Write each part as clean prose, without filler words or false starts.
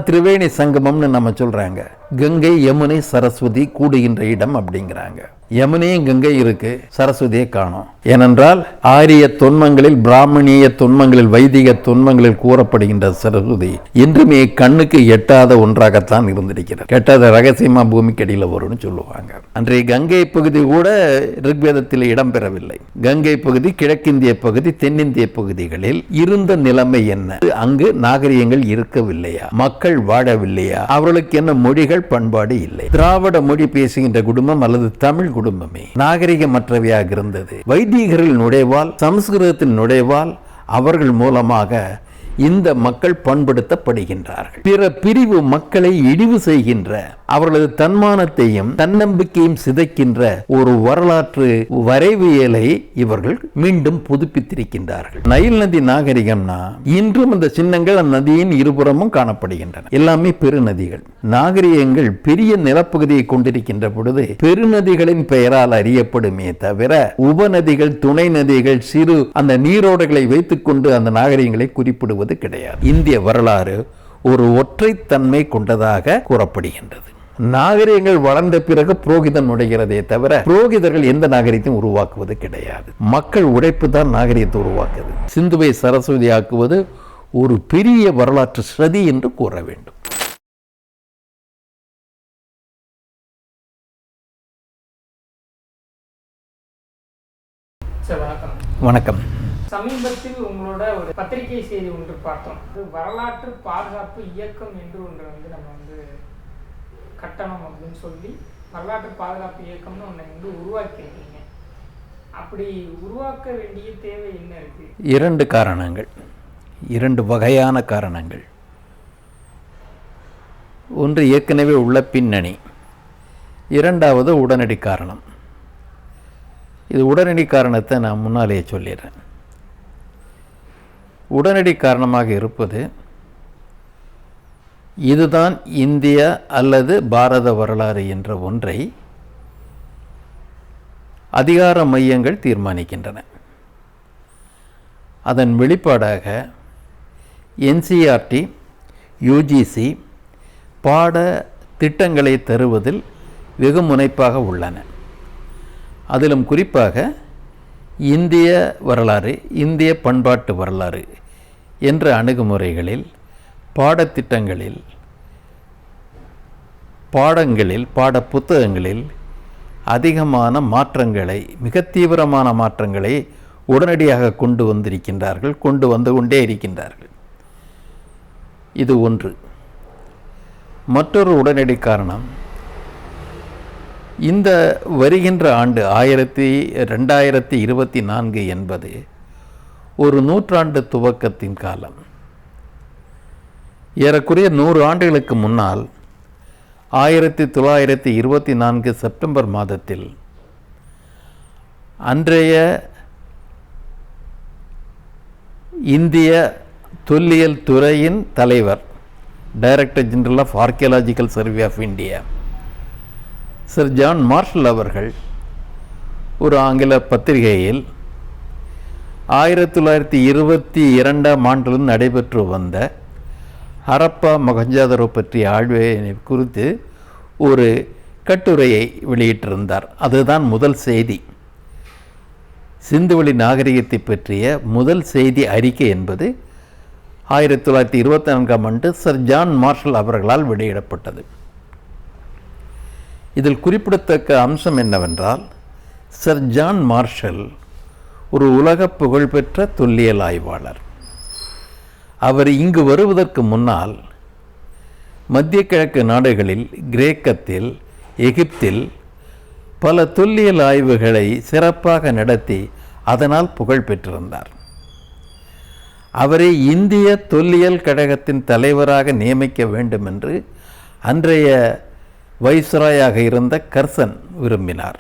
திரிவேணி சங்கமம்னு நம்ம சொல்றாங்க. கங்கை யமுனை சரஸ்வதி கூடுகின்ற இடம் அப்படிங்கிறாங்க. யமுனையும் கங்கை இருக்கு, சரஸ்வதியை காணோம். ஏனென்றால் ஆரிய தொன்மங்களில், பிராமணிய தொன்மங்களில், வைதிக தொன்மங்களில் கூறப்படுகின்ற சரஸ்வதி இன்றுமே கண்ணுக்கு எட்டாத ஒன்றாகத்தான் இருந்திருக்கிறது. எட்டாத ரகசியமா பூமிக்கு அடியில் வரும்னு சொல்லுவாங்க. அன்றைய கங்கை பகுதி கூட ரிக்வேதத்தில் இடம்பெறவில்லை. கங்கை பகுதி கிழக்கிந்திய பகுதி, தென்னிந்திய பகுதிகளில் இருந்த நிலைமை என்ன? அங்கு நாகரிகங்கள் இருக்கவில்லையா? மக்கள் வாழவில்லையா? அவர்களுக்கு என்ன மொழிகள், பண்பாடு இல்லை. திராவிட மொழி பேசுகின்ற குடும்பம் அல்லது தமிழ் குடும்பமே நாகரிகமற்றவையாக இருந்தது. வைதிகர்கள் நுழைவால், சமஸ்கிருதத்தில் நுழைவால் அவர்கள் மூலமாக இந்த மக்கள் பண்படுத்தப்படுகின்றார்கள். பிற பிரிவு மக்களை இழிவு செய்கின்ற, அவர்களது தன்மானத்தையும் தன்னம்பிக்கையும் சிதைக்கின்ற ஒரு வரலாற்று வரைவியலை இவர்கள் மீண்டும் புதுப்பித்திருக்கின்றார்கள். நைல் நதி நாகரிகம்னா இன்றும் அந்த சின்னங்கள் அந்த நதியின் இருபுறமும் காணப்படுகின்றன. எல்லாமே பெருநதிகள். நாகரிகங்கள் பெரிய நிலப்பகுதியை கொண்டிருக்கின்ற பொழுது பெருநதிகளின் பெயரால் அறியப்படுமே தவிர உபநதிகள், துணை நதிகள், சிறு அந்த நீரோடைகளை வைத்துக் கொண்டு அந்த நாகரிகங்களை குறிப்பிடுவது கிடையாது. இந்திய வரலாறு ஒரு ஒற்றைத்தன்மை கொண்டதாக கூறப்படுகின்றது. நாகரிகங்கள் வளர்ந்த பிறகு புரோகிதன் நுழைகிறதே தவிர புரோகிதர்கள் எந்த நாகரிகத்தையும் உருவாக்குவது கிடையாது. மக்கள் உழைப்பு தான் நாகரிகத்தை உருவாக்குது. சிந்துவை சரஸ்வதி ஆக்குவது ஒரு பெரிய வரலாற்று சதி என்று கூற வேண்டும். வணக்கம். சமீபத்தில் உங்களோட ஒரு பத்திரிகை செய்தி ஒன்று பார்த்தோம். வரலாற்று பாதுகாப்பு இயக்கம் என்று ஒன்று நம்ம கட்டணம் அப்படின்னு சொல்லி வரலாற்று பாதுகாப்பு இயக்கம்னு ஒன்று உருவாக்கியிருக்கீங்க. அப்படி உருவாக்க வேண்டிய தேவை என்ன இருக்கு? இரண்டு காரணங்கள், இரண்டு வகையான காரணங்கள். ஒன்று ஏற்கனவே உள்ள பின்னணி, இரண்டாவது உடனடி காரணம். இது உடனடி காரணத்தை நான் முன்னாலேயே சொல்லிடுறேன். உடனடி காரணமாக இருப்பது, இதுதான் இந்திய அல்லது பாரத வரலாறு என்ற ஒன்றை அதிகார மையங்கள் தீர்மானிக்கின்றன. அதன் வெளிப்பாடாக NCERT, UGC பாட திட்டங்களை தருவதில் வெகு முனைப்பாக உள்ளன. அதிலும் குறிப்பாக இந்திய வரலாறு, இந்திய பண்பாட்டு வரலாறு என்ற அணுகுமுறைகளில், பாடத்திட்டங்களில், பாடங்களில், பாட புத்தகங்களில் அதிகமான மாற்றங்களை, மிக தீவிரமான மாற்றங்களை உடனடியாக கொண்டு வந்திருக்கின்றார்கள், கொண்டு வந்து கொண்டே இருக்கின்றார்கள். இது ஒன்று. மற்றொரு உடனடி காரணம், இந்த வருகின்ற ஆண்டு 2024 என்பது ஒரு நூற்றாண்டு துவக்கத்தின் காலம். ஏறக்குறைய 100 ஆண்டுகளுக்கு முன்னால் 1924 செப்டம்பர் மாதத்தில் அன்றைய இந்திய தொல்லியல் துறையின் தலைவர், director general of archaeological survey of India, sir John Marshall அவர்கள் ஒரு ஆங்கில பத்திரிகையில் 1922 ஆண்டில் நடைபெற்று வந்த ஹரப்பா மொஹஞ்சதாரோ பற்றிய ஆய்வை குறித்து ஒரு கட்டுரையை வெளியிட்டிருந்தார். அதுதான் முதல் செய்தி. சிந்துவெளி நாகரிகத்தை பற்றிய முதல் செய்தி அறிக்கை என்பது 1924 ஆண்டு சர் ஜான் மார்ஷல் அவர்களால் வெளியிடப்பட்டது. இதில் குறிப்பிடத்தக்க அம்சம் என்னவென்றால், சர் ஜான் மார்ஷல் ஒரு உலக புகழ்பெற்ற தொல்லியல் ஆய்வாளர். அவர் இங்கு வருவதற்கு முன்னால் மத்திய கிழக்கு நாடுகளில், கிரேக்கத்தில், எகிப்தில் பல தொல்லியல் ஆய்வுகளை சிறப்பாக நடத்தி அதனால் புகழ் பெற்றிருந்தார். அவரை இந்திய தொல்லியல் கழகத்தின் தலைவராக நியமிக்க வேண்டும் என்று அன்றைய வைஸ்ராயாக இருந்த கர்சன் விரும்பினார்.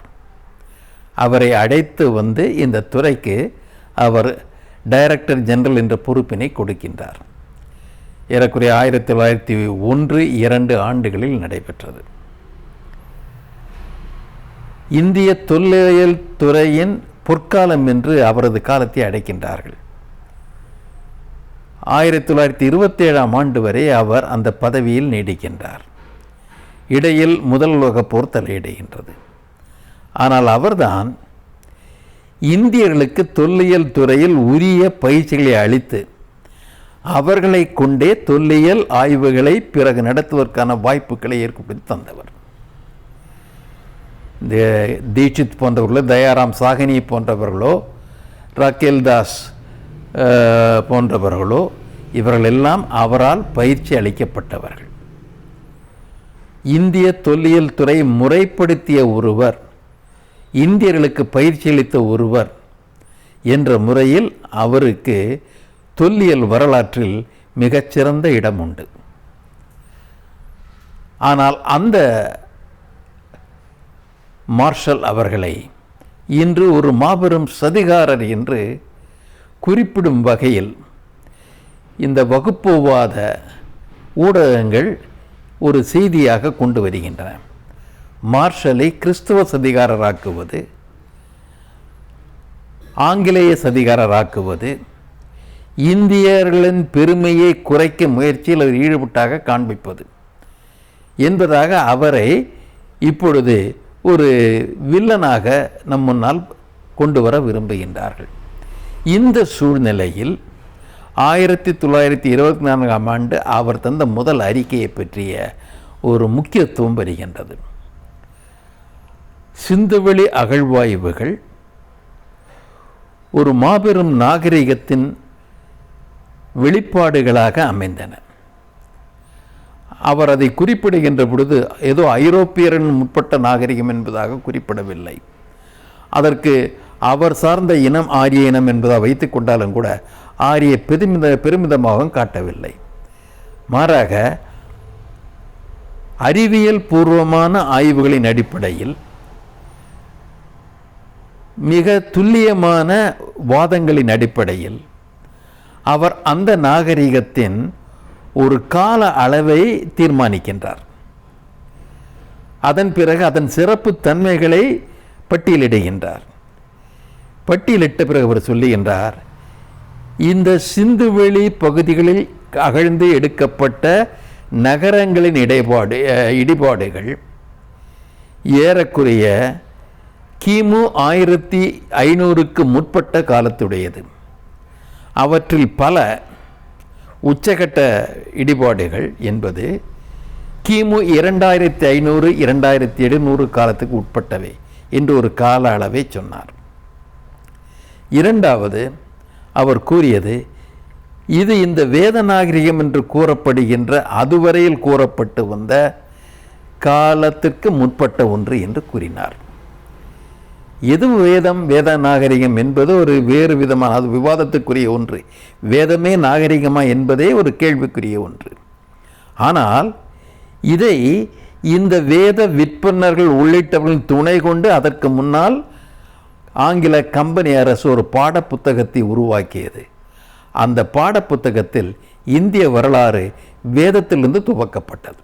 அவரை அழைத்து வந்து இந்த துறைக்கு அவர் டைரக்டர் ஜெனரல் என்ற பொறுப்பினை கொடுக்கின்றார். ஏறக்குறைய 1901-2 ஆண்டுகளில் நடைபெற்றது. இந்திய தொல்லியல் துறையின் பொற்காலம் என்று அவரது காலத்தை அழைக்கின்றார்கள். 1927ஆம் ஆண்டு வரை அவர் அந்த பதவியில் நீடிக்கின்றார். இடையில் முதல் உலகப் போர் தலையிடுகின்றது. ஆனால் அவர்தான் இந்தியர்களுக்கு தொல்லியல் துறையில் உரிய பயிற்சிகளை அளித்து அவர்களை கொண்டே தொல்லியல் ஆய்வுகளை பிறகு நடத்துவதற்கான வாய்ப்புகளை ஏற்படுத்தி தந்தவர். தீட்சித் போன்றவர்களோ, தயாராம் சாஹினி போன்றவர்களோ, ராக்கேல் தாஸ் போன்றவர்களோ, இவர்கள் எல்லாம் அவரால் பயிற்சி அளிக்கப்பட்டவர்கள். இந்திய தொல்லியல் துறை முறைப்படுத்திய ஒருவர், இந்தியர்களுக்கு பயிற்சி அளித்த ஒருவர் என்ற முறையில் அவருக்கு தொல்லியல் வரலாற்றில் மிகச்சிறந்த இடம் உண்டு. ஆனால் அந்த மார்ஷல் அவர்களை இன்று ஒரு மாபெரும் சதிகாரர் என்று குறிப்பிடும் வகையில் இந்த வகுப்புவாத ஊடகங்கள் ஒரு செய்தியாக கொண்டு வருகின்றன. மார்ஷலை கிறிஸ்துவ சதிகாரராக்குவது, ஆங்கிலேய சதிகாரராக்குவது, இந்தியர்களின் பெருமையை குறைக்க முயற்சியில் அவர் ஈடுபட்டாக காண்பிப்பது என்பதாக அவரை இப்பொழுது ஒரு வில்லனாக நம் முன்னால் கொண்டு வர விரும்புகின்றார்கள். இந்த சூழ்நிலையில் 1924ஆம் ஆண்டு அவர் தந்த முதல் அறிக்கையை பற்றிய ஒரு முக்கியத்துவம் வருகின்றது. சிந்துவெளி அகழ்வாய்வுகள் ஒரு மாபெரும் நாகரிகத்தின் வெளிப்பாடுகளாக அமைந்தன. அவர் அதை குறிப்பிடுகின்ற பொழுது ஏதோ ஐரோப்பியரின் முற்பட்ட நாகரிகம் என்பதாக குறிப்பிடவில்லை. அதற்கு அவர் சார்ந்த இனம் ஆரிய இனம் என்பதாக வைத்துக் கொண்டாலும் கூட ஆரிய பெருமிதமாகவும் காட்டவில்லை. மாறாக அறிவியல் பூர்வமான ஆய்வுகளின் அடிப்படையில் மிக துல்லியமான வாதங்களின் அடிப்படையில் அவர் அந்த நாகரிகத்தின் ஒரு கால அளவை தீர்மானிக்கின்றார். அதன் பிறகு அதன் சிறப்பு தன்மைகளை பட்டியலிடுகின்றார். பட்டியலிட்ட பிறகு அவர் சொல்லுகின்றார், இந்த சிந்துவெளி பகுதிகளில் அகழ்ந்து எடுக்கப்பட்ட நகரங்களின் இடிபாடுகள் ஏறக்குறைய கிமு 1500க்கு முற்பட்ட காலத்துடையது. அவற்றில் பல உச்சகட்ட இடிபாடுகள் என்பது கிமு 2500-2700 காலத்துக்கு உட்பட்டவை என்று ஒரு கால அளவை சொன்னார். இரண்டாவது அவர் கூறியது, இது இந்த வேத நாகரிகம் என்று கூறப்படுகின்ற அதுவரையில் கூறப்பட்டு வந்த காலத்திற்கு முற்பட்ட ஒன்று என்று கூறினார். எது வேத நாகரிகம் என்பது ஒரு வேறு விதமான, அது விவாதத்துக்குரிய ஒன்று. வேதமே நாகரிகமா என்பதே ஒரு கேள்விக்குரிய ஒன்று. ஆனால் இதை இந்த வேத விற்பனர்கள் உள்ளிட்டவர்கள் துணை கொண்டு அதற்கு முன்னால் ஆங்கில கம்பெனி அரசு ஒரு பாட புத்தகத்தை உருவாக்கியது. அந்த பாட புத்தகத்தில் இந்திய வரலாறு வேதத்திலிருந்து துவக்கப்பட்டது.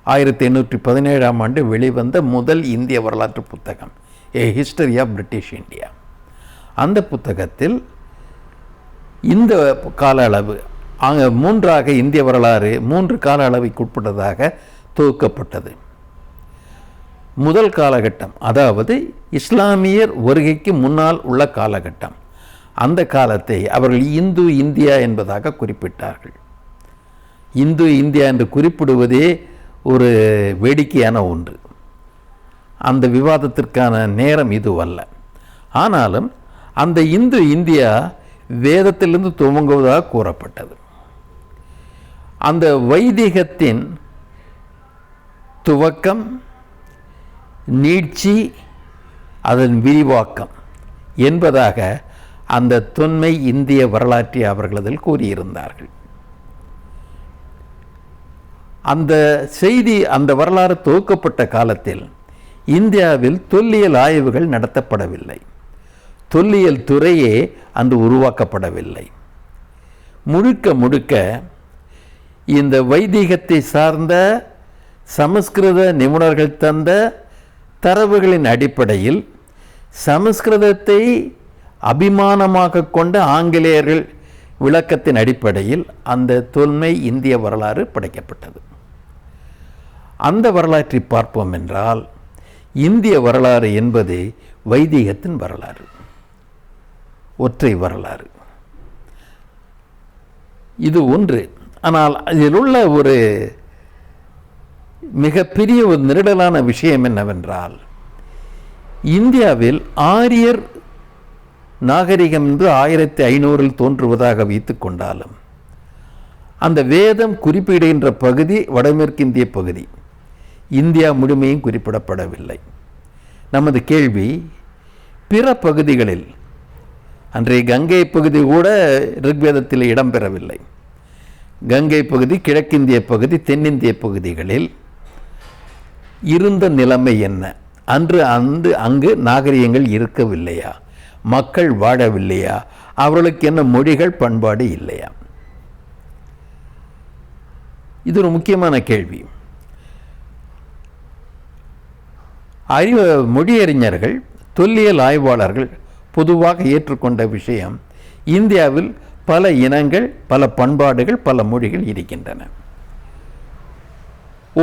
1817ஆம் ஆண்டு வெளிவந்த முதல் இந்திய வரலாற்று புத்தகம் ஏ ஹிஸ்டரி ஆஃப் பிரிட்டிஷ் இந்தியா. அந்த புத்தகத்தில் இந்த கால அளவு மூன்றாக இந்திய வரலாறு 3 கால அளவைக்கு உட்பட்டதாக தொகுக்கப்பட்டது. முதல் காலகட்டம், அதாவது இஸ்லாமியர் வருகைக்கு முன்னால் உள்ள காலகட்டம். அந்த காலத்தை அவர்கள் இந்து இந்தியா என்பதாக குறிப்பிட்டார்கள். இந்து இந்தியா என்று குறிப்பிடுவதே ஒரு வேடிக்கையான ஒன்று. அந்த விவாதத்திற்கான நேரம் இதுவல்ல. ஆனாலும் அந்த இந்து இந்தியா வேதத்திலிருந்து துவங்குவதாக கூறப்பட்டது. அந்த வைதிகத்தின் துவக்கம், நீட்சி, அதன் விரிவாக்கம் என்பதாக அந்த தொன்மை இந்திய வரலாற்றை அவர்களதில் கூறியிருந்தார்கள். அந்த செய்தி, அந்த வரலாறு துவக்கப்பட்ட காலத்தில் இந்தியாவில் தொல்லியல் ஆய்வுகள் நடத்தப்படவில்லை. தொல்லியல் துறையே அன்று உருவாக்கப்படவில்லை. முழுக்க முழுக்க இந்த வைதிகத்தை சார்ந்த சமஸ்கிருத நிபுணர்கள் தந்த தரவுகளின் அடிப்படையில் சமஸ்கிருதத்தை அபிமானமாக கொண்ட ஆங்கிலேயர்கள் விளக்கத்தின் அடிப்படையில் அந்த தொன்மை இந்திய வரலாறு படைக்கப்பட்டது. அந்த வரலாற்றை பார்ப்போம் என்றால், இந்திய வரலாறு என்பது வைதீகத்தின் வரலாறு, ஒற்றை வரலாறு. இது ஒன்று. ஆனால் அதில் உள்ள ஒரு மிகப்பெரிய ஒரு நெருடலான விஷயம் என்னவென்றால், இந்தியாவில் ஆரியர் நாகரிகம் என்று 1500 தோன்றுவதாக வைத்துக் கொண்டாலும், அந்த வேதம் குறிப்பிடுகின்ற பகுதி வடமேற்கிந்திய பகுதி, இந்தியா முழுமையும் குறிப்பிடப்படவில்லை. நமது கேள்வி, பிற பகுதிகளில், அன்றைய கங்கை பகுதி கூட ரிக்வேதத்தில் இடம்பெறவில்லை. கங்கை பகுதி, கிழக்கிந்திய பகுதி, தென்னிந்திய பகுதிகளில் இருந்த நிலைமை என்ன? அங்கு நாகரிகங்கள் இருக்கவில்லையா? மக்கள் வாழவில்லையா? அவர்களுக்கு என்ன மொழிகள், பண்பாடு இல்லையா? இது ஒரு முக்கியமான கேள்வி. மொழியறிஞர்கள், தொல்லியல் ஆய்வாளர்கள் பொதுவாக ஏற்றுக்கொண்ட விஷயம், இந்தியாவில் பல இனங்கள், பல பண்பாடுகள், பல மொழிகள் இருக்கின்றன.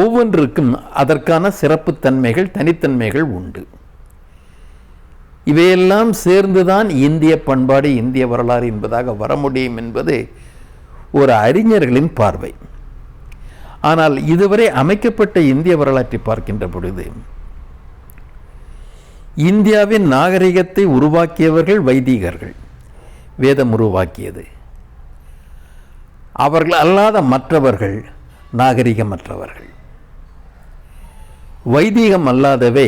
ஒவ்வொன்றுக்கும் அதற்கான சிறப்புத்தன்மைகள், தனித்தன்மைகள் உண்டு. இவையெல்லாம் சேர்ந்துதான் இந்திய பண்பாடு, இந்திய வரலாறு என்பதாக வர முடியும் என்பது ஒரு அறிஞர்களின் பார்வை. ஆனால் இதுவரை அமைக்கப்பட்ட இந்திய வரலாற்றை பார்க்கின்ற பொழுது, இந்தியாவின் நாகரிகத்தை உருவாக்கியவர்கள் வைதீகர்கள், வேதம் உருவாக்கியது. அவர்கள் அல்லாத மற்றவர்கள் நாகரிகமற்றவர்கள். வைதீகம் அல்லாதவை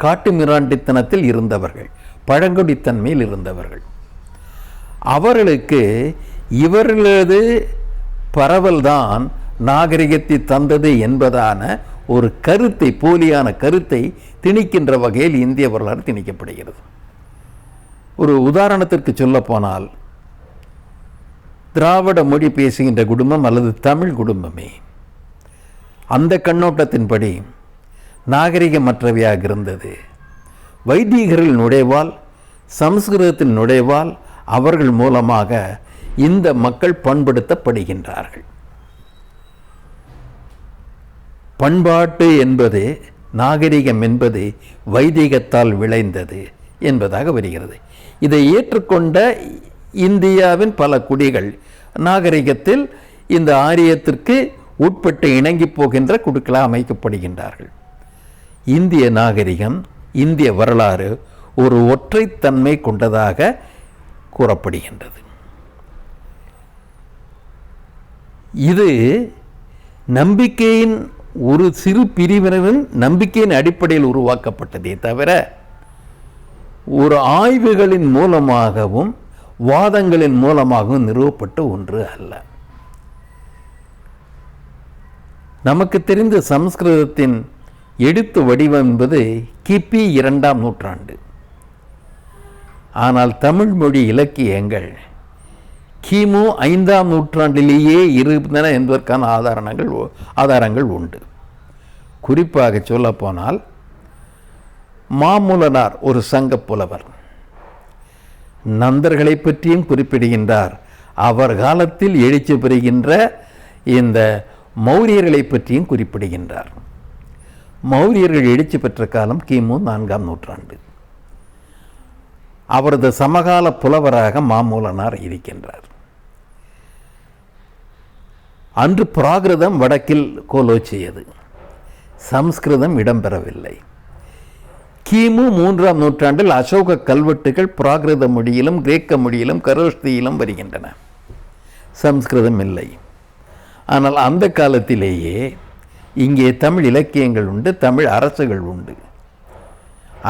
காட்டு மிராண்டித்தனத்தில் இருந்தவர்கள், பழங்குடித்தன்மையில் இருந்தவர்கள். அவர்களுக்கு இவர்களது பரவல்தான் நாகரிகத்தை தந்தது என்பதான ஒரு கருத்தை, போலியான கருத்தை திணிக்கின்ற வகையில் இந்திய வரலாறு திணிக்கப்படுகிறது. ஒரு உதாரணத்திற்கு சொல்ல போனால், திராவிட மொழி பேசுகின்ற குடும்பம் அல்லது தமிழ் குடும்பமே அந்த கண்ணோட்டத்தின்படி நாகரிகமற்றவையாக இருந்தது. வைதீகர்கள் நுழைவால், சமஸ்கிருதத்தில் நுழைவால் அவர்கள் மூலமாக இந்த மக்கள் பண்படுத்தப்படுகின்றார்கள். பண்பாட்டு என்பது, நாகரிகம் என்பது வைதீகத்தால் விளைந்தது என்பதாக வருகிறது. இதை ஏற்றுக்கொண்ட இந்தியாவின் பல குடிகள் நாகரிகத்தில் இந்த ஆரியத்திற்கு உட்பட்டு இணங்கி போகின்ற குழுக்களாக அமைக்கப்படுகின்றார்கள். இந்திய நாகரிகம், இந்திய வரலாறு ஒரு ஒற்றைத்தன்மை கொண்டதாக கூறப்படுகின்றது. இது நம்பிக்கையின் ஒரு சிறு பிரிவினரின் நம்பிக்கையின் அடிப்படையில் உருவாக்கப்பட்டதே தவிர, ஒரு ஆய்வுகளின் மூலமாகவும் வாதங்களின் மூலமாகவும் நிறுவப்பட்ட ஒன்று அல்ல. நமக்கு தெரிந்த சமஸ்கிருதத்தின் எழுத்து வடிவம் என்பது கிபி 2ஆம் நூற்றாண்டு. ஆனால் தமிழ் மொழி இலக்கியங்கள் கிமு 5ஆம் நூற்றாண்டிலேயே இருந்தன என்பதற்கான ஆதாரங்கள் உண்டு. குறிப்பாக சொல்லப்போனால், மாமூலனார் ஒரு சங்க புலவர் நந்தர்களை பற்றியும் குறிப்பிடுகின்றார். அவர் காலத்தில் எழுச்சி பெறுகின்ற இந்த மௌரியர்களை பற்றியும் குறிப்பிடுகின்றார். மௌரியர்கள் எழுச்சி பெற்ற காலம் கிமு 4ஆம் நூற்றாண்டு. அவரது சமகால புலவராக மாமூலனார் இருக்கின்றார். அன்று பிராகிருதம் வடக்கில் கோலோச்சியது, சம்ஸ்கிருதம் இடம்பெறவில்லை. கிமு 3ஆம் நூற்றாண்டில் அசோக கல்வெட்டுகள் பிராகிருத மொழியிலும் கிரேக்க மொழியிலும் கரோஷ்தியிலும் வருகின்றன, சம்ஸ்கிருதம் இல்லை. ஆனால் அந்த காலத்திலேயே இங்கே தமிழ் இலக்கியங்கள் உண்டு, தமிழ் அரசுகள் உண்டு.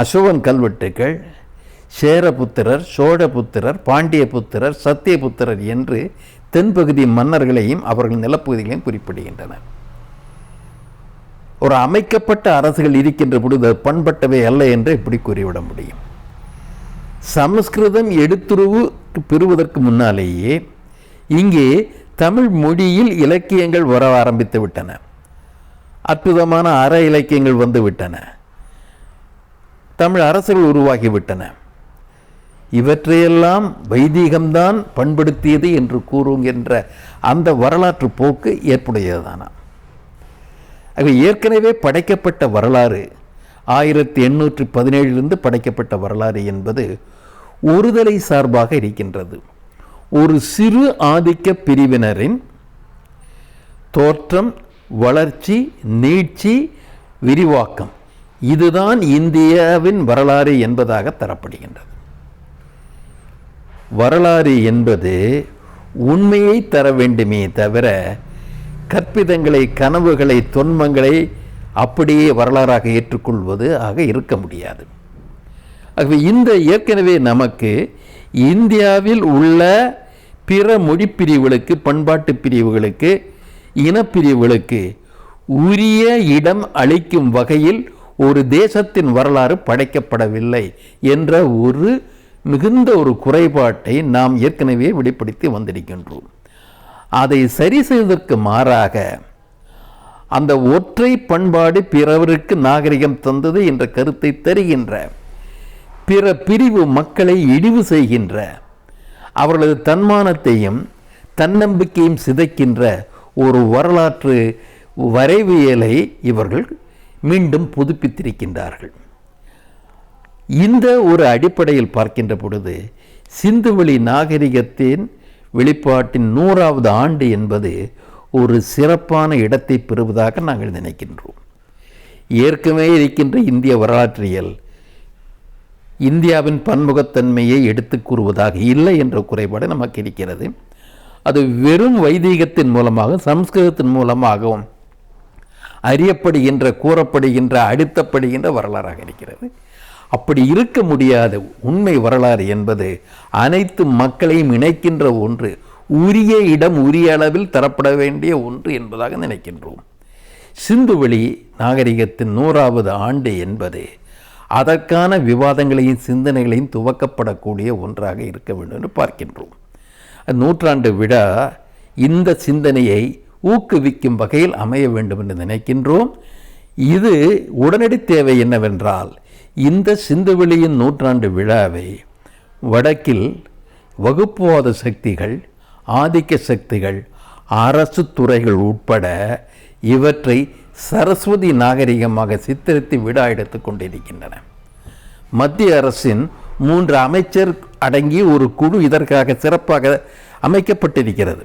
அசோகன் கல்வெட்டுகள் சேரபுத்திரர், சோழபுத்திரர், பாண்டியபுத்திரர், சத்தியபுத்திரர் என்று தென்பகுதி மன்னர்களையும் அவர்கள் நிலப்பகுதிகளையும் குறிப்பிடுகின்றன. ஒரு அமைக்கப்பட்ட அரசுகள் இருக்கின்ற பொழுது பண்பட்டவை அல்ல என்று எப்படி கூறிவிட முடியும்? சமஸ்கிருதம் எடுத்துருவு பெறுவதற்கு முன்னாலேயே இங்கே தமிழ் மொழியில் இலக்கியங்கள் வர ஆரம்பித்து விட்டன. அற்புதமான அற இலக்கியங்கள் வந்து விட்டன. தமிழ் அரசுகள் உருவாகிவிட்டன. இவற்றையெல்லாம் வைதீகம்தான் பண்படுத்தியது என்று கூறுகின்ற அந்த வரலாற்று போக்கு ஏற்புடையதுதானா? ஏற்கனவே படைக்கப்பட்ட வரலாறு 1817 படைக்கப்பட்ட வரலாறு என்பது ஒருதலை சார்பாக இருக்கின்றது. ஒரு சிறு ஆதிக்க பிரிவினரின் தோற்றம், வளர்ச்சி, நீட்சி, விரிவாக்கம், இதுதான் இந்தியாவின் வரலாறு என்பதாக தரப்படுகின்றது. வரலாறு என்பது உண்மையை தர வேண்டுமே தவிர கற்பிதங்களை, கனவுகளை, தொன்மங்களை அப்படியே வரலாறாக ஏற்றுக்கொள்வது ஆக இருக்க முடியாது. ஆகவே இந்த ஏற்கனவே நமக்கு இந்தியாவில் உள்ள பிற மொழி பிரிவுகளுக்கு, பண்பாட்டு பிரிவுகளுக்கு, இனப்பிரிவுகளுக்கு உரிய இடம் அளிக்கும் வகையில் ஒரு தேசத்தின் வரலாறு படைக்கப்படவில்லை என்ற ஒரு மிகுந்த ஒரு குறைபாட்டை நாம் ஏற்கனவே வெளிப்படுத்தி வந்திருக்கின்றோம். அதை சரி செய்வதற்கு மாறாக அந்த ஒற்றை பண்பாடு பிறவருக்கு நாகரிகம் தந்தது என்ற கருத்தை தருகின்ற, பிற பிரிவு மக்களை இழிவு செய்கின்ற, அவர்களது தன்மானத்தையும் தன்னம்பிக்கையும் சிதைக்கின்ற ஒரு வரலாற்று வரைவியலை இவர்கள் மீண்டும் புதுப்பித்திருக்கின்றார்கள். இந்த ஒரு அடிப்படையில் பார்க்கின்ற பொழுது சிந்துவெளி நாகரிகத்தின் வெளிப்பாட்டின் 100வது ஆண்டு என்பது ஒரு சிறப்பான இடத்தை பெறுவதாக நாங்கள் நினைக்கின்றோம். ஏற்கனவே இருக்கின்ற இந்திய வரலாற்றியல் இந்தியாவின் பன்முகத்தன்மையை எடுத்து கூறுவதாக இல்லை என்ற குறைபாடு நமக்கு இருக்கிறது. அது வெறும் வைதீகத்தின் மூலமாக, சம்ஸ்கிருதத்தின் மூலமாகவும் அறியப்படுகின்ற, கூறப்படுகின்ற, அடித்தப்படுகின்ற வரலாறாக இருக்கிறது. அப்படி இருக்க முடியாத உண்மை வரலாறு என்பது அனைத்து மக்களையும் இணைக்கின்ற ஒன்று, உரிய இடம், உரிய அளவில் தரப்பட வேண்டிய ஒன்று என்பதாக நினைக்கின்றோம். சிந்துவெளி நாகரிகத்தின் 100வது ஆண்டு என்பது அதற்கான விவாதங்களையும் சிந்தனைகளையும் துவக்கப்படக்கூடிய ஒன்றாக இருக்க வேண்டும் என்று பார்க்கின்றோம். நூற்றாண்டு விழா இந்த சிந்தனையை ஊக்குவிக்கும் வகையில் அமைய வேண்டும் என்று நினைக்கின்றோம். இது உடனடி தேவை என்னவென்றால், இந்த சிந்துவெளியின் 100ஆண்டு விழாவை வடக்கில் வகுப்புவாத சக்திகள், ஆதிக்க சக்திகள், அரசு துறைகள் உட்பட இவற்றை சரஸ்வதி நாகரிகமாக சித்தரித்து விழா எடுத்துக் கொண்டிருக்கின்றன. மத்திய அரசின் 3 அமைச்சர் அடங்கி ஒரு குழு இதற்காக சிறப்பாக அமைக்கப்பட்டிருக்கிறது.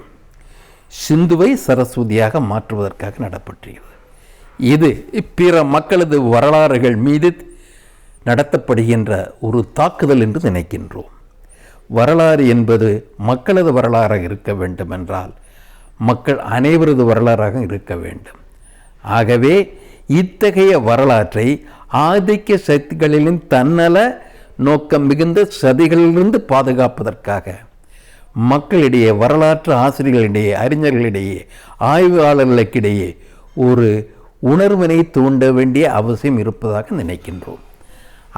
சிந்துவை சரஸ்வதியாக மாற்றுவதற்காக நடப்பட்டிருக்கிறது. இது பிற மக்களது வரலாறுகள் மீது நடத்தப்படுகின்ற ஒரு தாக்குதல் என்று நினைக்கின்றோம். வரலாறு என்பது மக்களது வரலாறாக இருக்க வேண்டும் என்றால் மக்கள் அனைவரது வரலாறாக இருக்க வேண்டும். ஆகவே இத்தகைய வரலாற்றை ஆதிக்க சக்திகளின் தன்னல நோக்கம் மிகுந்த சதிகளிலிருந்து பாதுகாப்பதற்காக மக்களிடையே, வரலாற்று ஆசிரியர்களிடையே, அறிஞர்களிடையே, ஆய்வாளர்களுக்கிடையே ஒரு உணர்வினை தூண்ட வேண்டிய அவசியம் இருப்பதாக நினைக்கின்றோம்.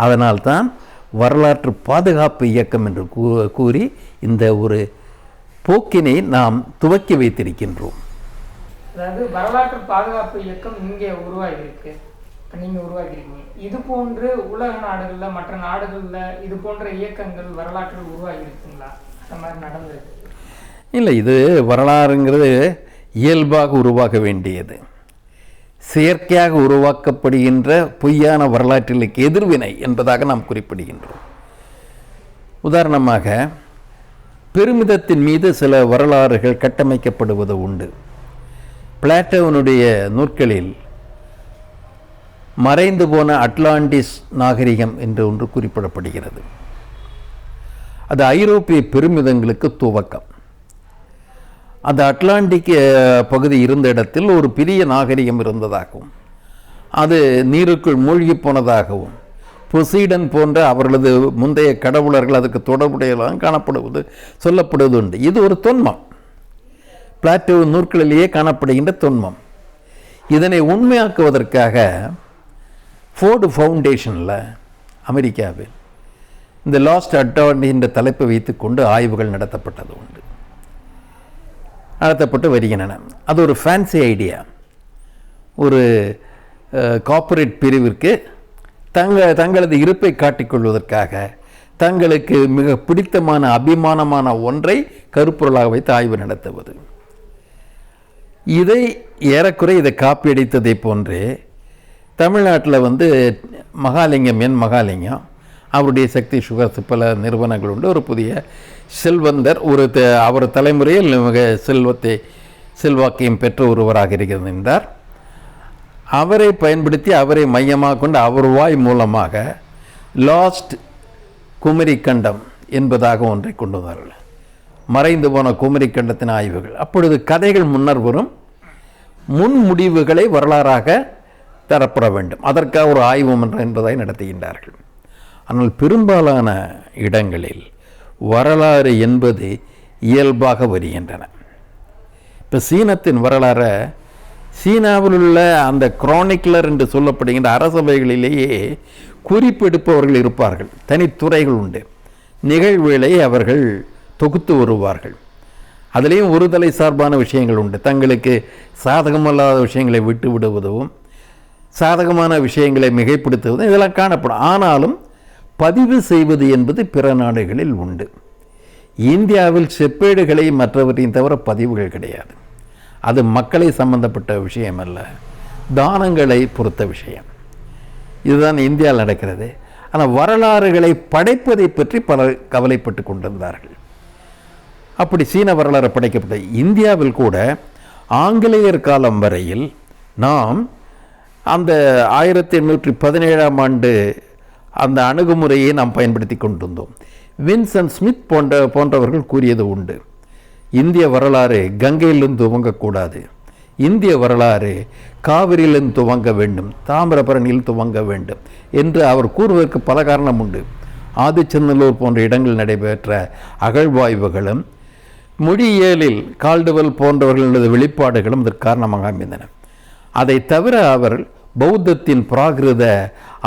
அதனால்தான் வரலாற்று பாதுகாப்பு இயக்கம் என்று கூறி இந்த ஒரு போக்கினை நாம் துவக்கி வைத்திருக்கின்றோம். அதாவது வரலாற்று பாதுகாப்பு இயக்கம் இங்கே உருவாகியிருக்கு, நீங்கள் உருவாக்கியிருக்கீங்க. இது போன்று உலக நாடுகளில், மற்ற நாடுகளில் இது போன்ற இயக்கங்கள் வரலாற்றில் உருவாகியிருக்குங்களா? அந்த மாதிரி நடந்திருக்கு? இல்லை, இது வரலாறுங்கிறது இயல்பாக உருவாக வேண்டியது. செயற்கையாக உருவாக்கப்படுகின்ற பொய்யான வரலாற்றிற்கு எதிர்வினை என்பதாக நாம் குறிப்பிடுகின்றோம். உதாரணமாக, பெருமிதத்தின் மீது சில வரலாறுகள் கட்டமைக்கப்படுவது உண்டு. பிளாட்டோனுடைய நூற்களில் மறைந்து போன அட்லாண்டிஸ் நாகரிகம் என்று ஒன்று குறிப்பிடப்படுகிறது. அது ஐரோப்பிய பெருமிதங்களுக்கு துவக்கம். அந்த அட்லாண்டிக் பகுதி இருந்த இடத்தில் ஒரு பெரிய நாகரிகம் இருந்ததாகவும், அது நீருக்குள் மூழ்கி போனதாகவும், பொசைடன் போன்ற அவர்களது முந்தைய கடவுளர்கள் அதுக்கு தொடர்புடையதாக காணப்படுவது சொல்லப்படுவது உண்டு. இது ஒரு தொன்மம், பிளாட்டோ நூற்களிலேயே காணப்படுகின்ற தொன்மம். இதனை உண்மையாக்குவதற்காக ஃபோர்டு ஃபவுண்டேஷனில் அமெரிக்காவில் இந்த லாஸ்ட் அட்லாண்டிஸ் என்ற தலைப்பை வைத்துக்கொண்டு ஆய்வுகள் நடத்தப்பட்டது உண்டு, நடத்தப்பட்டு வருகின்றன. அது ஒரு ஃபேன்சி ஐடியா. ஒரு கார்ப்பரேட் பிரிவிற்கு தங்களது இருப்பை காட்டிக்கொள்வதற்காக, தங்களுக்கு மிக பிடித்தமான அபிமானமான ஒன்றை கருப்பொருளாக வைத்து ஆய்வு நடத்துவது. இதை ஏறக்குறை இதை காப்பியடித்ததை போன்றே தமிழ்நாட்டில் மகாலிங்கம் மகாலிங்கம் அவருடைய சக்தி சுகர்ஸ் பல நிறுவனங்கள் உண்டு. ஒரு புதிய செல்வந்தர், அவர் தலைமுறையில் மிக செல்வாக்கையும் பெற்ற ஒருவராக இருக்கிறார். அவரை பயன்படுத்தி அவரை மையமாக கொண்டு அவர் வாய் மூலமாக லாஸ்ட் குமரிக்கண்டம் என்பதாக ஒன்றை கொண்டு வந்தார்கள். மறைந்து போன குமரிக்கண்டத்தின் ஆய்வுகள். அப்பொழுது கதைகள் முன்னர் வரும், முன் முடிவுகளை வரலாறாக தரப்பட வேண்டும். அதற்காக ஒரு ஆய்வு மன்றம் என்பதை நடத்துகின்றார்கள். ஆனால் பெரும்பாலான இடங்களில் வரலாறு என்பது இயல்பாக வருகின்றன. இப்போ சீனத்தின் வரலாறை சீனாவில் உள்ள அந்த குரானிக்லர் என்று சொல்லப்படுகின்ற அரசவைகளிலேயே குறிப்பெடுப்பவர்கள் இருப்பார்கள். தனித்துறைகள் உண்டு. நிகழ்வுகளை அவர்கள் தொகுத்து வருவார்கள். அதிலேயும் ஒருதலை சார்பான விஷயங்கள் உண்டு. தங்களுக்கு சாதகமல்லாத விஷயங்களை விட்டு விடுவதும் சாதகமான விஷயங்களை மிகைப்படுத்துவதும் இதெல்லாம் காணப்படும். ஆனாலும் பதிவு செய்வது என்பது பிற நாடுகளில் உண்டு. இந்தியாவில் செப்பேடுகளை மற்றவற்றையும் தவிர பதிவுகள் கிடையாது. அது மக்களை சம்பந்தப்பட்ட விஷயம் அல்ல, தானங்களை பொறுத்த விஷயம். இதுதான் இந்தியாவில் நடக்கிறது. ஆனால் வரலாறுகளை படைப்பதை பற்றி பலர் கவலைப்பட்டு கொண்டிருந்தார்கள். அப்படி சீன வரலாறு படைக்கப்பட்ட இந்தியாவில் கூட ஆங்கிலேயர் காலம் வரையில் நாம் அந்த 1817ஆம் ஆண்டு அந்த அணுகுமுறையை நாம் பயன்படுத்தி கொண்டிருந்தோம். வின்சென்ட் ஸ்மித் போன்றவர்கள் கூறியது உண்டு, இந்திய வரலாறு கங்கையிலிருந்து துவங்கக்கூடாது, இந்திய வரலாறு காவிரியிலிருந்து துவங்க வேண்டும், தாமிரபரணியில் துவங்க வேண்டும் என்று அவர் கூறுவதற்கு பல காரணம் உண்டு. ஆதிச்சநல்லூர் போன்ற இடங்கள் நடைபெற்ற அகழ்வாய்வுகளும் மொழியியலில் கால்டுவெல் போன்றவர்களது வெளிப்பாடுகளும் இதற்கு காரணமாக அமைந்தன. அதை தவிர அவர் பௌத்தத்தின் பிராகிருத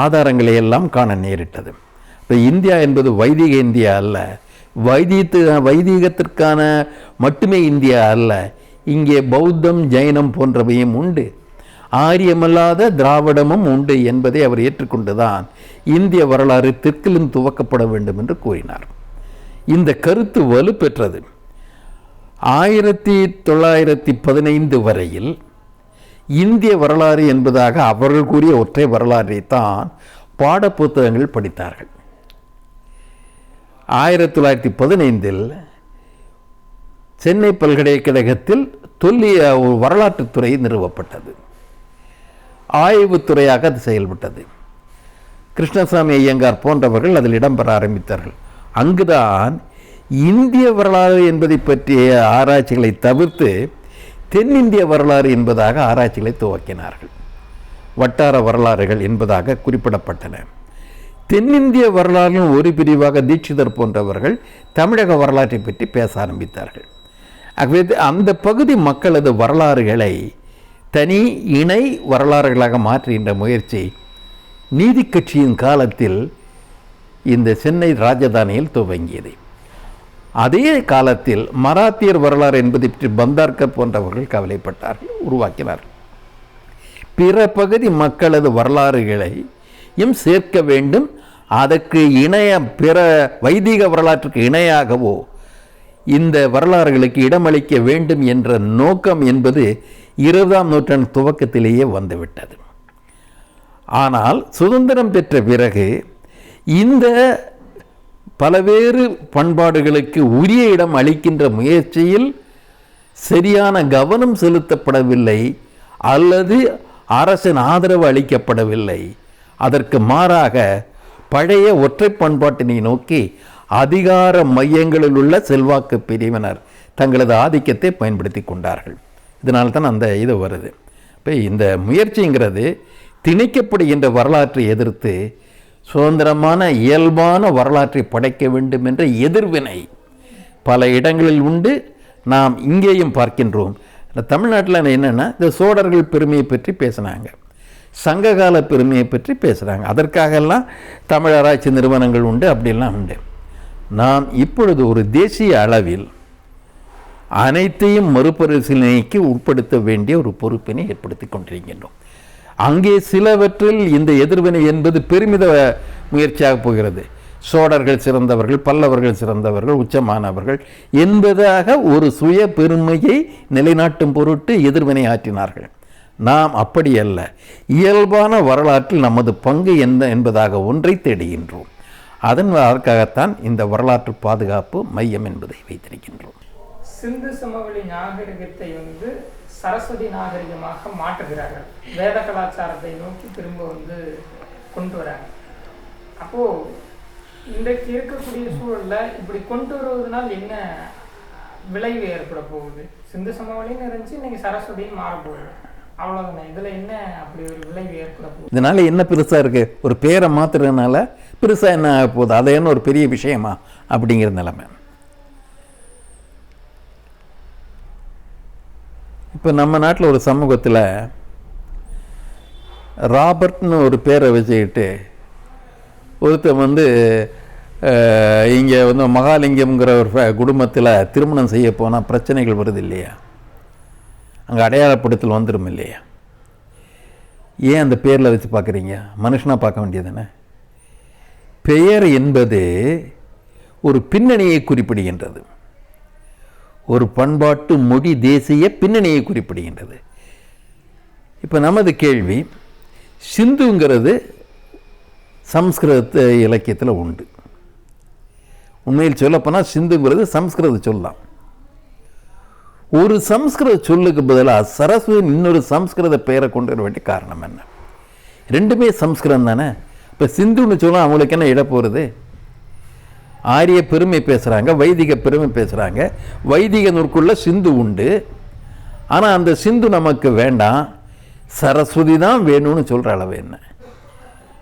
ஆதாரங்களை எல்லாம் காண நேரிட்டது. இப்போ இந்தியா என்பது வைதிக இந்தியா அல்ல, வைதீகத்திற்கான மட்டுமே இந்தியா அல்ல. இங்கே பௌத்தம் ஜைனம் போன்றவையும் உண்டு, ஆரியமல்லாத திராவிடமும் உண்டு என்பதை அவர் ஏற்றுக்கொண்டுதான் இந்திய வரலாறு தெற்கிலும் துவக்கப்பட வேண்டும் என்று கூறினார். இந்த கருத்து வலுப்பெற்றது. 1915 வரையில் இந்திய வரலாறு என்பதாக அவர்கள் கூறிய ஒற்றை வரலாற்றை தான் பாடப்புத்தகங்கள் படித்தார்கள். 1915 சென்னை பல்கலைக்கழகத்தில் வரலாற்றுத்துறை நிறுவப்பட்டது. ஆய்வுத்துறையாக அது செயல்பட்டது. கிருஷ்ணசாமி ஐயங்கார் போன்றவர்கள் அதில் இடம்பெற ஆரம்பித்தார்கள். அங்குதான் இந்திய வரலாறு என்பதை பற்றிய ஆராய்ச்சிகளை தவிர்த்து தென்னிந்திய வரலாறு என்பதாக ஆராய்ச்சிகளை துவக்கினார்கள். வட்டார வரலாறுகள் என்பதாக குறிப்பிடப்பட்டன. தென்னிந்திய வரலாற்றின் ஒரு பிரிவாக தீட்சிதர் போன்றவர்கள் தமிழக வரலாற்றை பற்றி பேச ஆரம்பித்தார்கள். ஆகவே அந்த பகுதி மக்களது வரலாறுகளை தனி இணை வரலாறுகளாக மாற்றுகின்ற முயற்சி நீதி கட்சியின் காலத்தில் இந்த சென்னை ராஜதானியில் துவங்கியது. அதே காலத்தில் மராத்தியர் வரலாறு என்பதை பற்றி பந்தார்கர் போன்றவர்கள் கவலைப்பட்டார்கள், உருவாக்கினார்கள். பிற பகுதி மக்களது வரலாறுகளையும் சேர்க்க வேண்டும், அதற்கு பிற வைதிக வரலாற்றுக்கு இணையாகவோ இந்த வரலாறுகளுக்கு இடமளிக்க வேண்டும் என்ற நோக்கம் என்பது 20ஆம் நூற்றாண்டு துவக்கத்திலேயே வந்துவிட்டது. ஆனால் சுதந்திரம் பெற்ற பிறகு இந்த பலவேறு பண்பாடுகளுக்கு உரிய இடம் அளிக்கின்ற முயற்சியில் சரியான கவனம் செலுத்தப்படவில்லை அல்லது அரசின் ஆதரவு அளிக்கப்படவில்லை. அதற்கு மாறாக பழைய ஒற்றை பண்பாட்டினை நோக்கி அதிகார மையங்களில் உள்ள செல்வாக்கு பிரிவினர் தங்களது ஆதிக்கத்தை பயன்படுத்தி கொண்டார்கள். இதனால்தான் அந்த இது வருது. இப்போ இந்த முயற்சிங்கிறது திணிக்கப்படுகின்ற வரலாற்றை எதிர்த்து சுதந்திரமான இயல்பான வரலாற்றை படைக்க வேண்டும் என்ற எதிர்வினை பல இடங்களில் உண்டு. நாம் இங்கேயும் பார்க்கின்றோம். தமிழ்நாட்டில் என்னென்னா இந்த சோழர்கள் பெருமையை பற்றி பேசினாங்க, சங்ககால பெருமையை பற்றி பேசுகிறாங்க. அதற்காகலாம் தமிழ் ஆராய்ச்சி நிறுவனங்கள் உண்டு, அப்படிலாம் உண்டு. நாம் இப்பொழுது ஒரு தேசிய அளவில் அனைத்தையும் மறுபரிசீலனைக்கு உட்படுத்த வேண்டிய ஒரு பொறுப்பினை ஏற்படுத்தி கொண்டிருக்கின்றோம். அங்கே சிலவற்றில் இந்த எதிர்வினை என்பது பெருமித முயற்சியாக போகிறது. சோழர்கள் சிறந்தவர்கள், பல்லவர்கள் சிறந்தவர்கள், உச்சமானவர்கள் என்பதாக ஒரு சுய பெருமையை நிலைநாட்டும் பொருட்டு எதிர்வினை ஆற்றினார்கள். நாம் அப்படி அல்ல, இயல்பான வரலாற்றில் நமது பங்கு என்ன என்பதாக ஒன்றை தேடுகின்றோம். அதற்காகத்தான் இந்த வரலாற்று பாதுகாப்பு மையம் என்பதை வைத்திருக்கின்றோம். சிந்து சமவெளி நாகரிகத்தை சரஸ்வதி நாகரிகமாக மாற்றுகிறார்கள். வேத கலாச்சாரத்தை நோக்கி திரும்ப கொண்டு வராங்க. அப்போது இன்றைக்கு இருக்கக்கூடிய சூழலில் இப்படி கொண்டு வருவதனால் என்ன விளைவு ஏற்பட போகுது? சிந்து சமவெளின்னு இருந்துச்சு, இன்னைக்கு சரஸ்வதின்னு மாறப்போகுது, அவ்வளோதானே. இதில் என்ன அப்படி ஒரு விளைவு ஏற்பட போகுது? இதனால் என்ன பெருசாக இருக்குது? ஒரு பேரை மாற்றுறதுனால பெருசாக என்ன ஆக போகுது? அதை என்ன ஒரு பெரிய விஷயமா அப்படிங்கிற நிலைமை. இப்போ நம்ம நாட்டில் ஒரு சமூகத்தில் ராபர்ட்னு ஒரு பேரை வச்சுக்கிட்டு ஒருத்தர் இங்கே மகாலிங்கம்ங்கிற ஒரு குடும்பத்தில் திருமணம் செய்ய போனால் பிரச்சனைகள் வருது இல்லையா? அங்கே அடையாளப்படுத்தல் வந்துடும் இல்லையா? ஏன் அந்த பேரில் வச்சு பார்க்குறீங்க? மனுஷனாக பார்க்க வேண்டியதுதானே? பெயர் என்பது ஒரு பின்னணியை குறிப்பிடுகின்றது. ஒரு பண்பாட்டு மொழி தேசிய பின்னணியை குறிப்பிடுகின்றது. இப்போ நமது கேள்வி, சிந்துங்கிறது சம்ஸ்கிருத இலக்கியத்தில் உண்டு. உண்மையில் சொல்லப்போனால் சிந்துங்கிறது சம்ஸ்கிருத சொல்லலாம். ஒரு சம்ஸ்கிருத சொல்லுக்கு பதிலாக சரஸ்வதி இன்னொரு சம்ஸ்கிருத பெயரை கொண்டு வர வேண்டிய காரணம் என்ன? ரெண்டுமே சம்ஸ்கிருதம் தானே. இப்போ சிந்துன்னு சொல்ல அவங்களுக்கு என்ன இட போகிறது? ஆரிய பெருமை பேசுகிறாங்க, வைதிக பெருமை பேசுகிறாங்க. வைதிக நூற்குள்ள சிந்து உண்டு. ஆனால் அந்த சிந்து நமக்கு வேண்டாம், சரஸ்வதி தான் வேணும்னு சொல்கிற அளவு என்ன?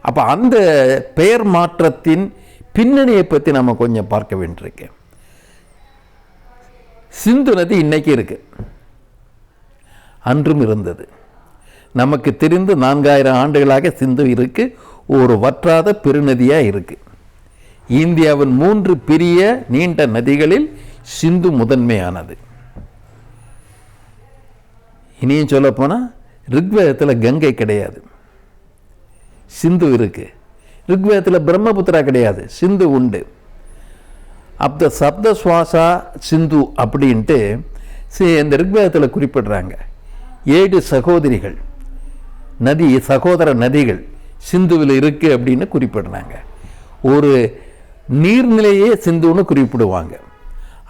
அப்போ அந்த பெயர் மாற்றத்தின் பின்னணியை பற்றி நம்ம கொஞ்சம் பார்க்க வேண்டியிருக்கு. சிந்து நதி இன்னைக்கு இருக்கு, அன்றும் இருந்தது. நமக்கு தெரிந்து 4000 ஆண்டுகளாக சிந்து இருக்கு. ஒரு வற்றாத பெருநதியாக இருக்கு. இந்தியாவின் 3 பெரிய நீண்ட நதிகளில் சிந்து முதன்மையானது. இனியும் சொல்ல போனால் ரிக்வேதத்தில் கங்கை கிடையாது, சிந்து இருக்கு. ரிக்வேதத்தில் பிரம்மபுத்திரா கிடையாது, சிந்து உண்டு. அப்போ சப்த சுவாசா சிந்து அப்படின்ட்டு இந்த ரிக்வேதத்தில் குறிப்பிடுறாங்க. 7 சகோதரிகள் நதி, சகோதர நதிகள் சிந்துவில் இருக்கு அப்படின்னு குறிப்பிடுறாங்க. ஒரு நீர்நிலையே சிந்துன்னு குறிப்பிடுவாங்க.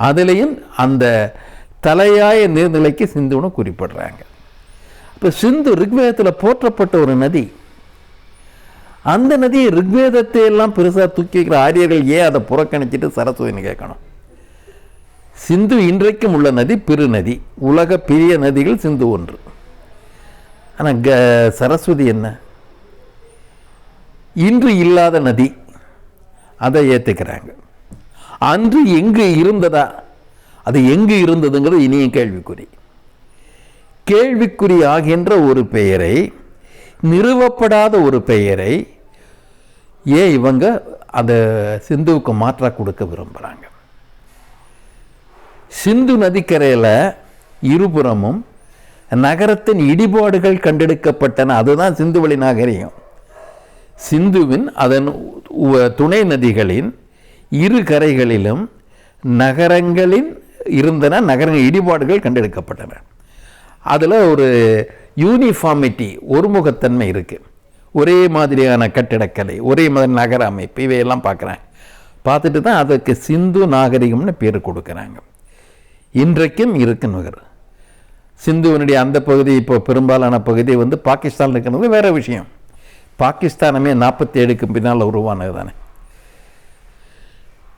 அதுலேயும் அந்த தலையாய நீர்நிலைக்கு சிந்துன்னு குறிப்பிடுறாங்க. இப்போ சிந்து ரிக்வேதத்தில் போற்றப்பட்ட ஒரு நதி. அந்த நதியை ரிக்வேதத்தை எல்லாம் பெருசாக தூக்கிக்கிற ஆரியர்கள் ஏன் அதை புறக்கணிச்சிட்டு சரஸ்வதினு கேட்கணும்? சிந்து இன்றைக்கும் உள்ள நதி பெருநதி, உலக பெரிய நதிகள் சிந்து ஒன்று. ஆனால் சரஸ்வதி என்ன? இன்று இல்லாத நதி, அதை ஏற்றுக்கிறாங்க. அன்று எங்கு இருந்ததா? அது எங்கு இருந்ததுங்கிறது இனியும் கேள்விக்குறி. கேள்விக்குறி ஆகின்ற ஒரு பெயரை, நிறுவப்படாத ஒரு பெயரை ஏன் இவங்க அந்த சிந்துவுக்கு மாற்றாக கொடுக்க விரும்புகிறாங்க? சிந்து நதிக்கரையில் இருபுறமும் நகரத்தின் இடிபாடுகள் கண்டெடுக்கப்பட்டன. அதுதான் சிந்துவெளி நாகரிகம். சிந்துவின் அதன் துணை நதிகளின் இரு கரைகளிலும் நகரங்களின் இருந்தன, நகரங்கள் இடிபாடுகள் கண்டெடுக்கப்பட்டன. அதில் ஒரு யூனிஃபார்மிட்டி, ஒருமுகத்தன்மை இருக்குது. ஒரே மாதிரியான கட்டிடக்கலை, ஒரே மாதிரி நகர அமைப்பு, இவையெல்லாம் பார்க்குறாங்க. பார்த்துட்டு தான் அதுக்கு சிந்து நாகரிகம்னு பேர் கொடுக்குறாங்க. இன்றைக்கும் இருக்கு நகர். சிந்துவனுடைய அந்த பகுதி, இப்போ பெரும்பாலான பகுதி பாகிஸ்தான் இருக்கிறது வேறு விஷயம். பாகிஸ்தானமே 47க்கு பின்னால் உருவானது தானே.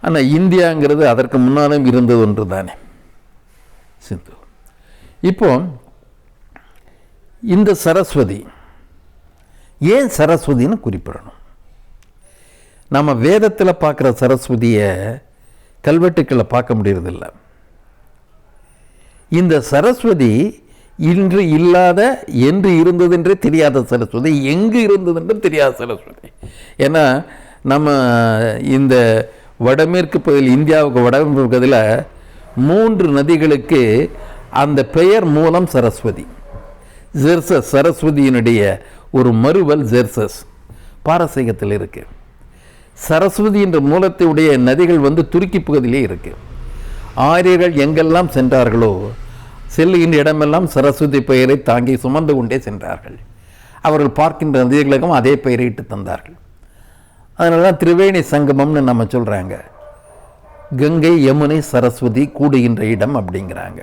ஆனால் இந்தியாங்கிறது அதற்கு முன்னாலும் இருந்தது ஒன்று தானே சிந்து. இப்போ இந்த சரஸ்வதி ஏன் சரஸ்வதின்னு குறிப்பிடணும்? நம்ம வேதத்தில் பார்க்குற சரஸ்வதியை கல்வெட்டுக்களை பார்க்க முடியறதில்லை. இந்த சரஸ்வதி இன்று இல்லாத, என்று இருந்ததென்றே தெரியாத சரஸ்வதி, எங்கு இருந்ததென்று தெரியாத சரஸ்வதி. ஏன்னா நம்ம இந்த வடமேற்கு பகுதியில், இந்தியாவுக்கு வடமேற்கு பகுதியில் 3 நதிகளுக்கு அந்த பெயர் மூலம் சரஸ்வதி. ஜெர்சஸ், சரஸ்வதியினுடைய ஒரு மறுவல் ஜெர்சஸ் பாரசீகத்தில் இருக்கு. சரஸ்வதி என்ற மூலத்தையுடைய நதிகள் வந்து துருக்கி பகுதியிலே இருக்கு. ஆரியர்கள் எங்கெல்லாம் சென்றார்களோ செல்லுகின்ற இடமெல்லாம் சரஸ்வதி பெயரை தாங்கி சுமந்து கொண்டே சென்றார்கள். அவர்கள் பார்க்கின்ற நதிகளுக்கும் அதே பெயரை இட்டு தந்தார்கள். அதனால தான் திரிவேணி சங்கமம்னு நம்ம சொல்கிறாங்க. கங்கை யமுனை சரஸ்வதி கூடுகின்ற இடம் அப்படிங்கிறாங்க.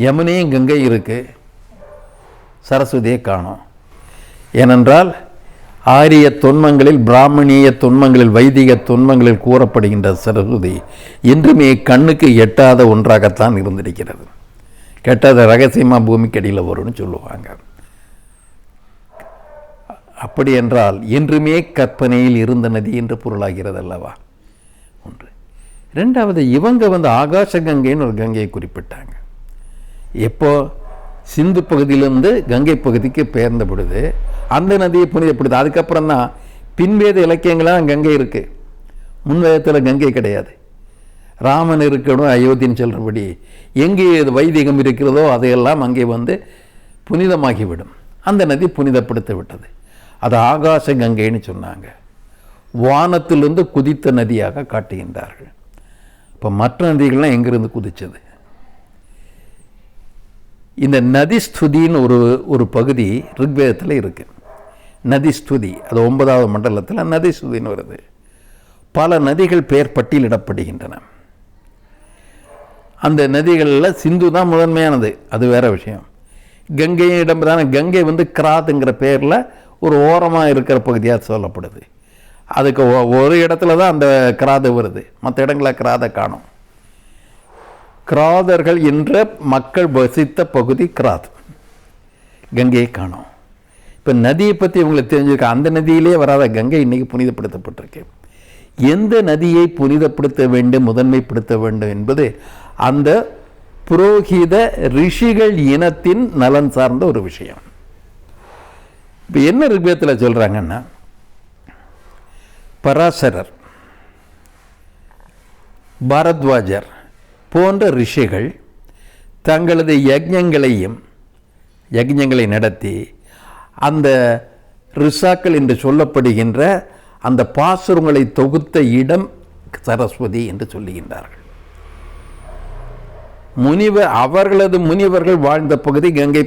யமுனையும் கங்கை இருக்கு, சரஸ்வதியை காணோம். ஏனென்றால் ஆரிய தொன்மங்களில், பிராமணிய தொன்மங்களில், வைதிக தொன்மங்களில் கூறப்படுகின்ற சரஸ்வதி என்றுமே கண்ணுக்கு எட்டாத ஒன்றாகத்தான் இருந்திருக்கிறது. கெட்டாத ரகசியமாக பூமிக்கு அடியில் வரும்னு சொல்லுவாங்க. அப்படி என்றால் என்றுமே கற்பனையில் இருந்த நதி என்று பொருளாகிறது அல்லவா? ஒன்று. ரெண்டாவது, இவங்க வந்து ஆகாச கங்கைன்னு ஒரு கங்கையை குறிப்பிட்டாங்க. எப்போ சிந்து பகுதியிலிருந்து கங்கை பகுதிக்கு பெயர்ந்த பொழுது அந்த நதியை புனிதப்படுது. அதுக்கப்புறம் தான் பின்வேத இலக்கியங்களாம் கங்கை இருக்கு. முன்வேதத்தில் கங்கை கிடையாது. ராமன் இருக்கணும் அயோத்தின்னு சொல்கிறபடி எங்கே வைதிகம் இருக்கிறதோ அதையெல்லாம் அங்கே வந்து புனிதமாகிவிடும். அந்த நதி புனிதப்படுத்த விட்டது. அது ஆகாச கங்கைன்னு சொன்னாங்க. வானத்திலிருந்து குதித்த நதியாக காட்டுகின்றார்கள். இப்போ மற்ற நதிகள்லாம் எங்கிருந்து குதிச்சது? இந்த நதிஸ்துதின்னு ஒரு பகுதி ரிக்வேதத்தில் இருக்குது. நதிஸ்துதி அது 9வது மண்டலத்தில் நதிஸ்துதின்னு வருது. பல நதிகள் பெயர் பட்டியலிடப்படுகின்றன. அந்த நதிகளில் சிந்து தான் முதன்மையானது, அது வேற விஷயம். கங்கையின் இடம் தானே. கங்கை வந்து கிராத்துங்கிற பேரில் ஒரு ஓரமாக இருக்கிற பகுதியாக சொல்லப்படுது. அதுக்கு ஒரு இடத்துல தான் அந்த கிராதை வருது, மற்ற இடங்களில் கிராதை காணும். கிராதர்கள் என்ற மக்கள் வசித்த பகுதி கிராத், கங்கையை காணும். இப்போ நதியை பற்றி உங்களுக்கு தெரிஞ்சிருக்க, அந்த நதியிலே வராத கங்கை இன்னைக்கு புனிதப்படுத்தப்பட்டிருக்கு. எந்த நதியை புனிதப்படுத்த வேண்டும், முதன்மைப்படுத்த வேண்டும் என்பது அந்த புரோகித ரிஷிகள் இனத்தின் நலன் சார்ந்த ஒரு விஷயம். இப்போ என்ன ரிக்வேதத்தில் சொல்கிறாங்கன்னா, பராசரர், பாரத்வாஜர் போன்ற ரிஷிகள் தங்களது யஜ்ஞங்களை நடத்தி அந்த ரிஷாக்கள் என்று சொல்லப்படுகின்ற அந்த பாசுரங்களை தொகுத்த இடம் சரஸ்வதி என்று சொல்லுகின்றார்கள். அவர்களது முனிவர்கள் வாழ்ந்த பகுதி கங்கை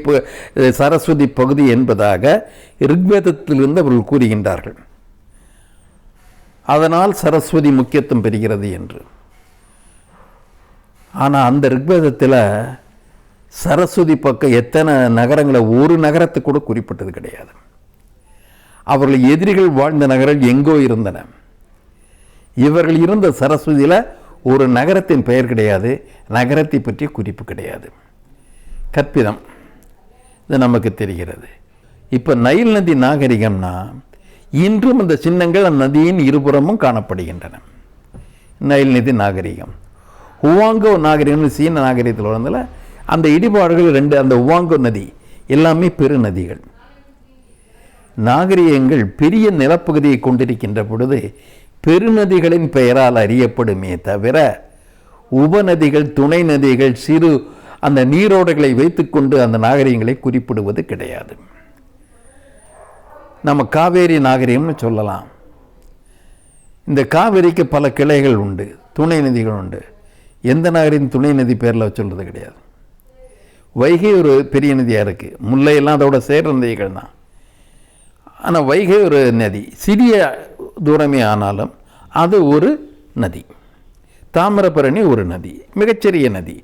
சரஸ்வதி பகுதி என்பதாக ரிக்வேதத்திலிருந்து அவர்கள் கூறுகின்றார்கள். அதனால் சரஸ்வதி முக்கியத்துவம் பெறுகிறது என்று. ஆனால் அந்த ரிக்வேதத்தில் சரஸ்வதி பக்கம் எத்தனை நகரங்களை, ஒரு நகரத்தை கூட குறிப்பிட்டது கிடையாது. அவர்கள் எதிரிகள் வாழ்ந்த நகரங்கள் எங்கோ இருந்தன. இவர்கள் இருந்த சரஸ்வதியில் ஒரு நகரத்தின் பெயர் கிடையாது, நகரத்தை பற்றிய குறிப்பு கிடையாது. கற்பிதம், இது நமக்கு தெரிகிறது. இப்போ நைல் நதி நாகரிகம்னா இன்றும் அந்த சின்னங்கள் அந்த நதியின் இருபுறமும் காணப்படுகின்றன. நைல் நதி நாகரிகம். ஹுவாங்கோ நாகரிகம்னு சீன நாகரிகத்தில் வந்ததில் அந்த இடிபாடுகள் ரெண்டு, அந்த ஹுவாங்கோ நதி எல்லாமே பெரு நதிகள். நாகரிகங்கள் பெரிய நிலப்பகுதியை கொண்டிருக்கின்ற பொழுது பெருநதிகளின் பெயரால் அறியப்படுமே தவிர உபநதிகள், துணை நதிகள், சிறு அந்த நீரோடைகளை வைத்துக்கொண்டு அந்த நாகரிகங்களை குறிப்பிடுவது கிடையாது. நம்ம காவேரி நாகரிகம்னு சொல்லலாம். இந்த காவேரிக்கு பல கிளைகள் உண்டு, துணை நதிகள் உண்டு. எந்த நாகரிகம் துணை நதி பேரில் சொல்கிறது கிடையாது. வைகை ஒரு பெரிய நதியாக இருக்குது, முல்லையெல்லாம் அதோட சேர்ற நதிகள் தான். ஆனால் வைகை ஒரு நதி, சிறிய தூரமே ஆனாலும் அது ஒரு நதி. தாமிரபரணி ஒரு நதி, மிகச்சிறிய நதி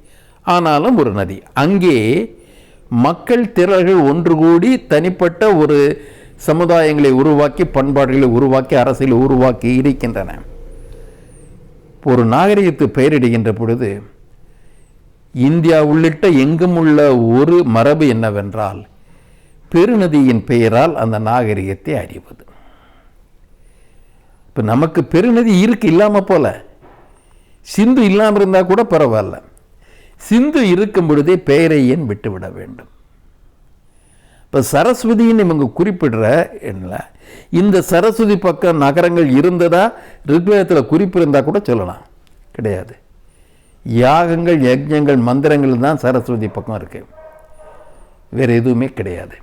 ஆனாலும் ஒரு நதி. அங்கே மக்கள் திரள்கள் ஒன்று கூடி தனிப்பட்ட ஒரு சமுதாயங்களை உருவாக்கி, பண்பாடுகளை உருவாக்கி, அரசியலை உருவாக்கி இருக்கின்றன. ஒரு நாகரிகத்துக்கு பெயரிடுகின்ற பொழுது இந்தியா உள்ளிட்ட எங்கும் உள்ள ஒரு மரபு என்னவென்றால் பெருநதியின் பெயரால் அந்த நாகரிகத்தை அறிவது. இப்போ நமக்கு பெருநதி இருக்கு, இல்லாமல் போல. சிந்து இல்லாமல் இருந்தால் கூட பரவாயில்ல, சிந்து இருக்கும் பொழுதே பெயரை ஏன் விட்டுவிட வேண்டும்? இப்போ சரஸ்வதின்னு இவங்க குறிப்பிடுற என்ன, இந்த சரஸ்வதி பக்கம் நகரங்கள் இருந்ததா ரிக்வேதத்தில் குறிப்பு இருந்தால் கூட சொல்லலாம். கிடையாது. யாகங்கள், யஜ்ஞங்கள், மந்திரங்கள் தான் சரஸ்வதி பக்கம் இருக்கு, வேறு எதுவுமே கிடையாது.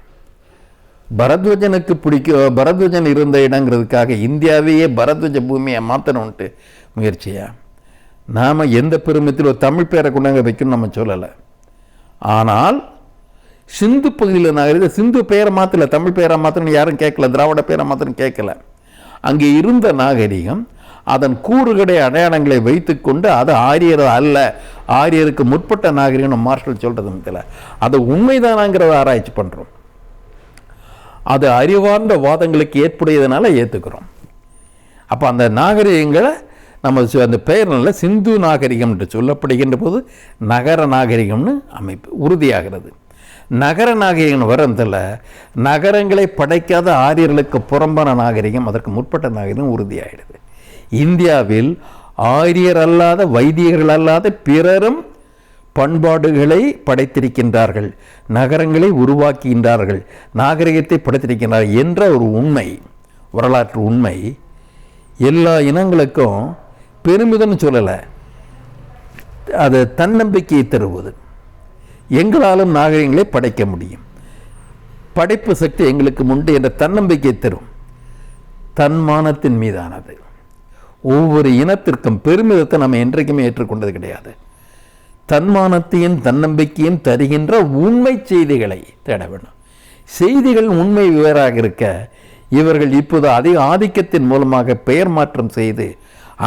பரத்வஜனுக்கு பரத்வஜன் இருந்த இடங்கிறதுக்காக இந்தியாவையே பரத்வஜ பூமியை மாற்றணும்ன்ட்டு முயற்சியா? நாம் எந்த பெருமித்தில் ஒரு தமிழ் பேரை கொண்டாங்க வைக்கணும்னு நம்ம சொல்லலை. ஆனால் சிந்து பகுதியில் நாகரிகம் சிந்து பெயரை மாற்றலை, தமிழ் பெயரை மாற்றணும்னு யாரும் கேட்கல, திராவிட பெயரை மாற்றணும்னு கேட்கல. அங்கே இருந்த நாகரிகம் அதன் கூறுகளை அடையாளங்களை வைத்துக்கொண்டு அது ஆரியர் அல்ல, ஆரியருக்கு முற்பட்ட நாகரிகம் மார்ஷல் சொல்கிறது தெரியல. அது உண்மைதானாங்கிறத ஆராய்ச்சி பண்ணுறோம். அது அறிவார்ந்த வாதங்களுக்கு ஏற்புடையதுனால ஏற்றுக்கிறோம். அப்போ அந்த நாகரிகங்களை நம்ம அந்த பெயர் நல்ல சிந்து நாகரிகம் என்று சொல்லப்படுகின்ற போது நகர நாகரிகம்னு அமைப்பு உறுதியாகிறது. நகர நாகரிகம் வரதில் நகரங்களை படைக்காத ஆரியர்களுக்கு புறம்பான நாகரிகம், அதற்கு முற்பட்ட நாகரிகம் உறுதியாகிடுது. இந்தியாவில் ஆரியர் அல்லாத வைதிகர்கள் அல்லாத பிறரும் பண்பாடுகளை படைத்திருக்கின்றார்கள், நகரங்களை உருவாக்குகின்றார்கள், நாகரிகத்தை படைத்திருக்கின்றார்கள் என்ற ஒரு உண்மை, வரலாற்று உண்மை எல்லா இனங்களுக்கும் பெருமிதம்னு சொல்லலை, அது தன்னம்பிக்கையை தருவது. எங்களாலும் நாகரிகங்களை படைக்க முடியும், படைப்பு சக்தி எங்களுக்கு உண்டு என்ற தன்னம்பிக்கை தரும். தன்மானத்தின் மீதானது. ஒவ்வொரு இனத்திற்கும் பெருமிதத்தை நம்ம என்றைக்குமே ஏற்றுக்கொண்டது கிடையாது. தன்மானத்தையும் தன்னம்பிக்கையும் தருகின்ற உண்மை செய்திகளை தேட வேண்டும். செய்திகள் உண்மை வேறாக இருக்க இவர்கள் இப்போது அதிக ஆதிக்கத்தின் மூலமாக பெயர் மாற்றம் செய்து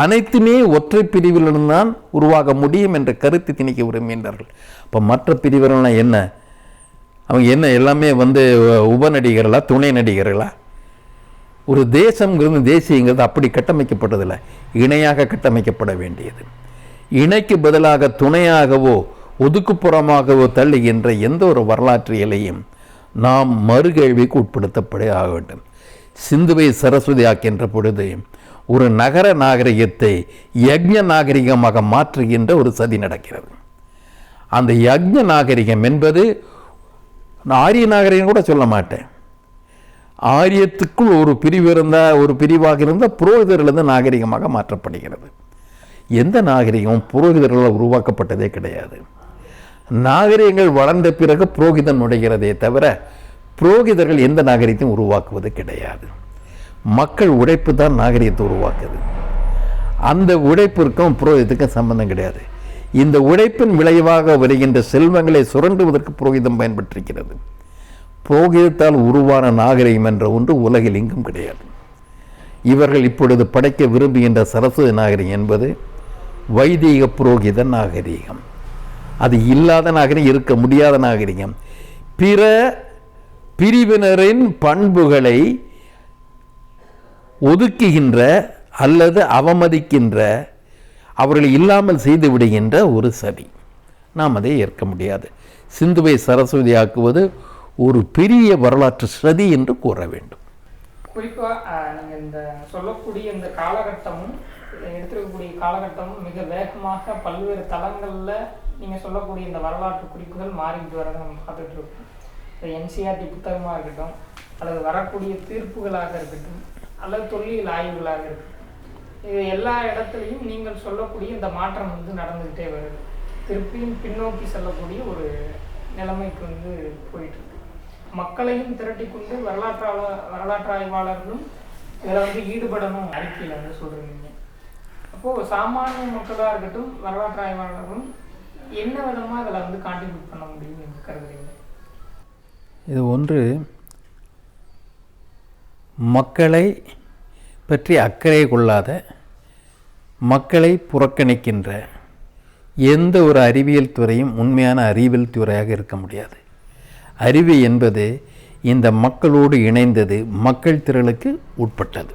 அனைத்துமே ஒற்றை பிரிவிலிருந்தான் உருவாக முடியும் என்ற கருத்து திணிக்க விரும்புகின்றார்கள். இப்போ மற்ற பிரிவினர்லாம் என்ன, அவங்க என்ன எல்லாமே உபநடிகர்களா துணை நடிகர்களா? ஒரு தேசங்கிறது தேசியங்கிறது அப்படி கட்டமைக்கப்பட்டதில்லை, இணையாக கட்டமைக்கப்பட வேண்டியது. இணைக்கு பதிலாக துணையாகவோ ஒதுக்குப்புறமாகவோ தள்ளுகின்ற எந்த ஒரு வரலாற்றியலையும் நாம் மறுகேள்விக்கு உட்படுத்தப்பட ஆக வேண்டும். சிந்துவை சரஸ்வதி ஆக்கின்ற பொழுது ஒரு நகர நாகரிகத்தை யக்ஞ நாகரிகமாக மாற்றுகின்ற ஒரு சதி நடக்கிறது. அந்த யக்ஞ நாகரிகம் என்பது ஆரிய நாகரிகம் கூட சொல்ல மாட்டேன், ஆரியத்துக்குள் ஒரு பிரிவு இருந்தால் ஒரு பிரிவாக இருந்தால் புரோகிதர்களிருந்து நாகரிகமாக மாற்றப்படுகிறது. எந்த நாகரிகமும் புரோகிதர்களால் உருவாக்கப்பட்டதே கிடையாது. நாகரிகங்கள் வளர்ந்த பிறகு புரோகிதன் நுழைகிறதே தவிர புரோகிதர்கள் எந்த நாகரிகத்தையும் உருவாக்குவது கிடையாது. மக்கள் உழைப்பு தான் நாகரிகத்தை உருவாக்குது. அந்த உழைப்பிற்கும் புரோகிதத்துக்கும் சம்பந்தம் கிடையாது. இந்த உழைப்பின் விளைவாக வருகின்ற செல்வங்களை சுரண்டுவதற்கு புரோகிதம் பயன்பட்டிருக்கிறது. புரோகிதத்தால் உருவான நாகரிகம் என்ற ஒன்று உலகில் எங்கும் கிடையாது. இவர்கள் இப்பொழுது படைக்க விரும்புகின்ற சரஸ்வதி நாகரிகம் என்பது வைதிக புரோகித நாகரிகம். அது இல்லாத நாகரிகம், இருக்க முடியாத நாகரிகம். பிற பிரிவினரின் பண்புகளை ஒதுக்குகின்ற அல்லது அவமதிக்கின்ற, அவர்களை இல்லாமல் செய்து விடுகின்ற ஒரு சதி. நாம் அதை ஏற்க முடியாது. சிந்துவை சரஸ்வதி ஆக்குவது ஒரு பெரிய வரலாற்று சதி என்று கூற வேண்டும். குறிப்பாக நீங்கள் இந்த சொல்லக்கூடிய இந்த காலகட்டமும் எடுத்துக்கக்கூடிய காலகட்டமும் மிக வேகமாக பல்வேறு தளங்களில் நீங்கள் சொல்லக்கூடிய இந்த வரலாற்று குறிப்புகள் மாறிட்டு வரதை நம்ம பார்த்துட்டு இருக்கோம். இப்போ என்சிஆர்டி புத்தகமாக இருக்கட்டும், அல்லது வரக்கூடிய தீர்ப்புகளாக இருக்கட்டும், அல்லது தொல்லியல் ஆய்வுகளாக இருக்கட்டும், இது எல்லா இடத்துலையும் நீங்கள் சொல்லக்கூடிய இந்த மாற்றம் நடந்துக்கிட்டே வருது. திருப்பியும் பின்னோக்கி செல்லக்கூடிய ஒரு நிலைமைக்கு போயிட்டு இருக்கு. மக்களையும் திரட்டி கொண்டு வரலாற்று ஆய்வாளர்களும் இதில் ஈடுபடணும் அறிக்கையில் சொல்கிறீங்க. அப்போது சாமானிய மக்களாக இருக்கட்டும், வரலாற்று ஆய்வாளர்களும் என்ன விதமாக அதில் கான்ட்ரிபியூட் பண்ண முடியும் என்று கருதுறீங்க? இது ஒன்று, மக்களை பற்றி அக்கறை கொள்ளாத, மக்களை புறக்கணிக்கின்ற எந்த ஒரு அறிவியல் துறையும் உண்மையான அறிவியல் துறையாக இருக்க முடியாது. அறிவு என்பது இந்த மக்களோடு இணைந்தது, மக்கள் திரளுக்கு உட்பட்டது.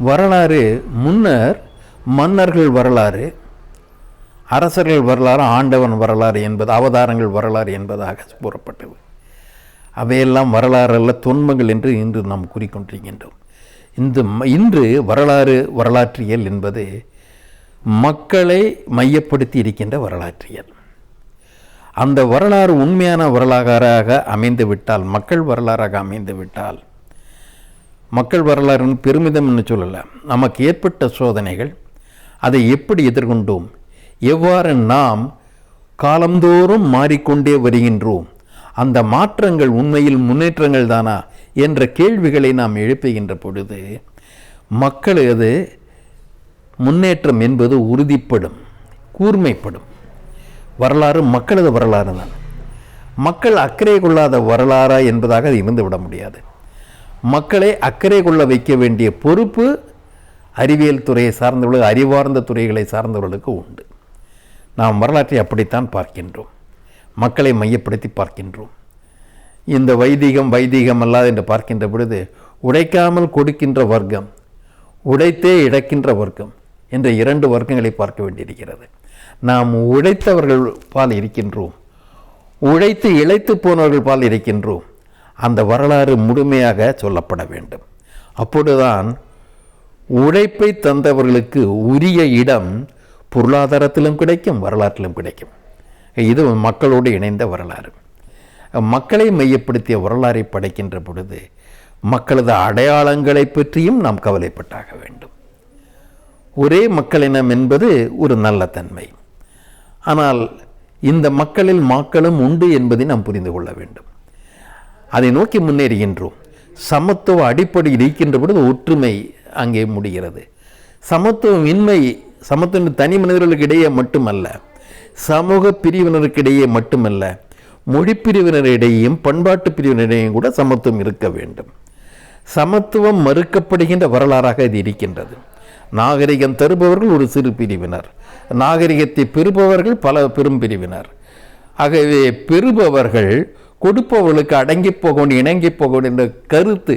வரலாறு முன்னர் மன்னர்கள் வரலாறு, அரசர்கள் வரலாறு, ஆண்டவன் வரலாறு என்பது, அவதாரங்கள் வரலாறு என்பதாக கூறப்பட்டது. அவையெல்லாம் வரலாறு அல்ல, தொன்மங்கள் என்று இன்று நாம் கூறிக்கொண்டிருக்கின்றோம். இன்று வரலாற்றியல் என்பது மக்களை மையப்படுத்தி இருக்கின்ற வரலாற்றியல். அந்த வரலாறு உண்மையான வரலாறாக அமைந்து விட்டால், மக்கள் வரலாறாக அமைந்து விட்டால், மக்கள் வரலாறுன்னு பெருமிதம் என்று சொல்லலை, நமக்கு ஏற்பட்ட சோதனைகள், அதை எப்படி எதிர்கொண்டோம், எவ்வாறு நாம் காலந்தோறும் மாறிக்கொண்டே வருகின்றோம், அந்த மாற்றங்கள் உண்மையில் முன்னேற்றங்கள் தானா என்ற கேள்விகளை நாம் எழுப்புகின்ற பொழுது மக்களது முன்னேற்றம் என்பது உறுதிப்படும், கூர்மைப்படும். வரலாறு மக்களது வரலாறு தான். மக்கள் அக்கறை கொள்ளாத வரலாறா என்பதாக அது இருந்து விட முடியாது. மக்களை அக்கறை கொள்ள வைக்க வேண்டிய பொறுப்பு அறிவியல் துறையை சார்ந்தவர்களுக்கு, அறிவார்ந்த துறைகளை சார்ந்தவர்களுக்கு உண்டு. நாம் வரலாற்றை அப்படித்தான் பார்க்கின்றோம், மக்களை மையப்படுத்தி பார்க்கின்றோம். இந்த வைதிகம் அல்லாது என்று பார்க்கின்ற பொழுது உடைக்காமல் கொடுக்கின்ற வர்க்கம், உடைத்தே இழக்கின்ற வர்க்கம் என்ற 2 வர்க்கங்களை பார்க்க வேண்டியிருக்கிறது. நாம் உழைத்தவர்கள் பால் இருக்கின்றோம், உழைத்து இழைத்து போனவர்கள் பால் இருக்கின்றோம். அந்த வரலாறு முழுமையாக சொல்லப்பட வேண்டும். அப்பொழுதுதான் உழைப்பை தந்தவர்களுக்கு உரிய இடம் பொருளாதாரத்திலும் கிடைக்கும், வரலாற்றிலும் கிடைக்கும். இது மக்களோடு இணைந்த வரலாறு. மக்களை மையப்படுத்திய வரலாறை படைக்கின்ற பொழுது மக்களது அடையாளங்களை பற்றியும் நாம் கவலைப்பட்டாக வேண்டும். ஒரே மக்களினம் என்பது ஒரு நல்ல தன்மை. ஆனால் இந்த மக்களில் மாக்களும் உண்டு என்பதை நாம் புரிந்து கொள்ள வேண்டும். அதை நோக்கி முன்னேறுகின்றோம். சமத்துவ அடிப்படையில் இருக்கின்ற பொழுது ஒற்றுமை அங்கே முடிகிறது. சமத்துவம் தனி மனிதர்களுக்கு இடையே மட்டுமல்ல, சமூக பிரிவினருக்கிடையே மட்டுமல்ல, மொழி பிரிவினரிடையும் பண்பாட்டு பிரிவினரிடையும் கூட சமத்துவம் இருக்க வேண்டும். சமத்துவம் மறுக்கப்படுகின்ற வரலாறாக இது இருக்கின்றது. நாகரிகம் தருபவர்கள் ஒரு சிறு பிரிவினர், நாகரிகத்தை பெறுபவர்கள் பல பெரும் பிரிவினர். ஆகவே பெறுபவர்கள் கொடுப்பவர்களுக்கு அடங்கி போக வேண்டும், இணங்கி போக வேண்டும் என்ற கருத்து,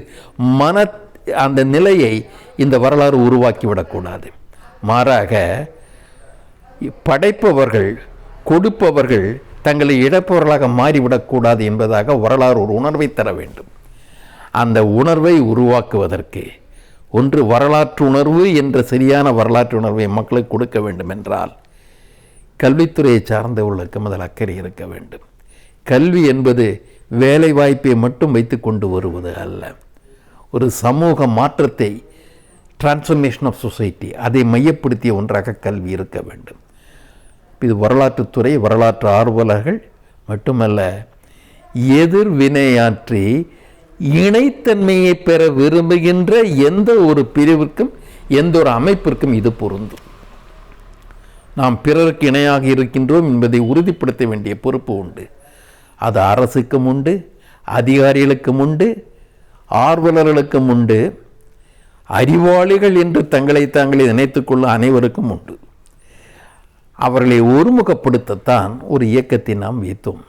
அந்த நிலையை இந்த வரலாறு உருவாக்கிவிடக்கூடாது. மாறாக படைப்பவர்கள், கொடுப்பவர்கள் தங்களை இழப்பவர்களாக மாறிவிடக்கூடாது என்பதாக வரலாறு ஒரு உணர்வை தர வேண்டும். அந்த உணர்வை உருவாக்குவதற்கு ஒன்று வரலாற்று உணர்வு என்ற சரியான வரலாற்று உணர்வை மக்களுக்கு கொடுக்க வேண்டும் என்றால் கல்வித்துறையை சார்ந்தவர்களுக்கு முதல் அக்கறை இருக்க வேண்டும். கல்வி என்பது வேலை வாய்ப்பை மட்டும் வைத்து கொண்டு வருவது அல்ல, ஒரு சமூக மாற்றத்தை, டிரான்ஸ்ஃபர்மேஷன் ஆஃப் சொசைட்டி, அதை மையப்படுத்திய ஒன்றாக கல்வி இருக்க வேண்டும். இது வரலாற்றுத்துறை, வரலாற்று ஆர்வலர்கள் மட்டுமல்ல, எதிர்வினையாற்றி இணைத்தன்மையை பெற விரும்புகின்ற எந்த ஒரு பிரிவிற்கும், எந்த ஒரு அமைப்பிற்கும் இது பொருந்தும். நாம் பிறருக்கு இணையாக இருக்கின்றோம் என்பதை உறுதிப்படுத்த வேண்டிய பொறுப்பு உண்டு. அது அரசுக்கும் உண்டு, அதிகாரிகளுக்கும் உண்டு, ஆர்வலர்களுக்கும் உண்டு, அறிவாளிகள் என்று தங்களை தாங்களே நினைத்துக்கொள்ள அனைவருக்கும் உண்டு. அவர்களை ஒருமுகப்படுத்தத்தான் ஒரு இயக்கத்தை நாம் வைத்தோம்.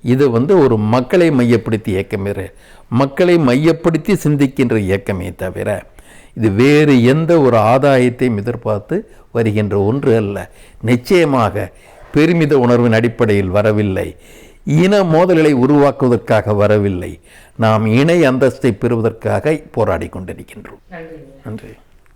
இது ஒரு மக்களை மையப்படுத்தி இயக்கம், மக்களை மையப்படுத்தி சிந்திக்கின்ற இயக்கமே தவிர இது வேறு எந்த ஒரு ஆதாயத்தையும் எதிர்பார்த்து வருகின்ற ஒன்று அல்ல. நிச்சயமாக பெருமித உணர்வின் அடிப்படையில் வரவில்லை, இன மோதல்களை உருவாக்குவதற்காக வரவில்லை. நாம் இணை அந்தஸ்தை பெறுவதற்காக போராடி கொண்டிருக்கின்றோம். நன்றி.